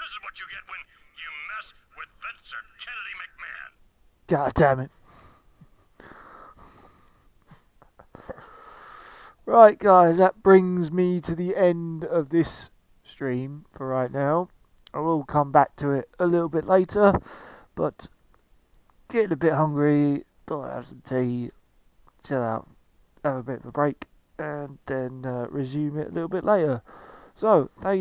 This is what you get when you mess with Vince or Kennedy McMahon. God damn it. Right, guys, that brings me to the end of this stream for right now. I will come back to it a little bit later, but getting a bit hungry, thought I'd have some tea, chill out, have a bit of a break, and then resume it a little bit later. So, thank you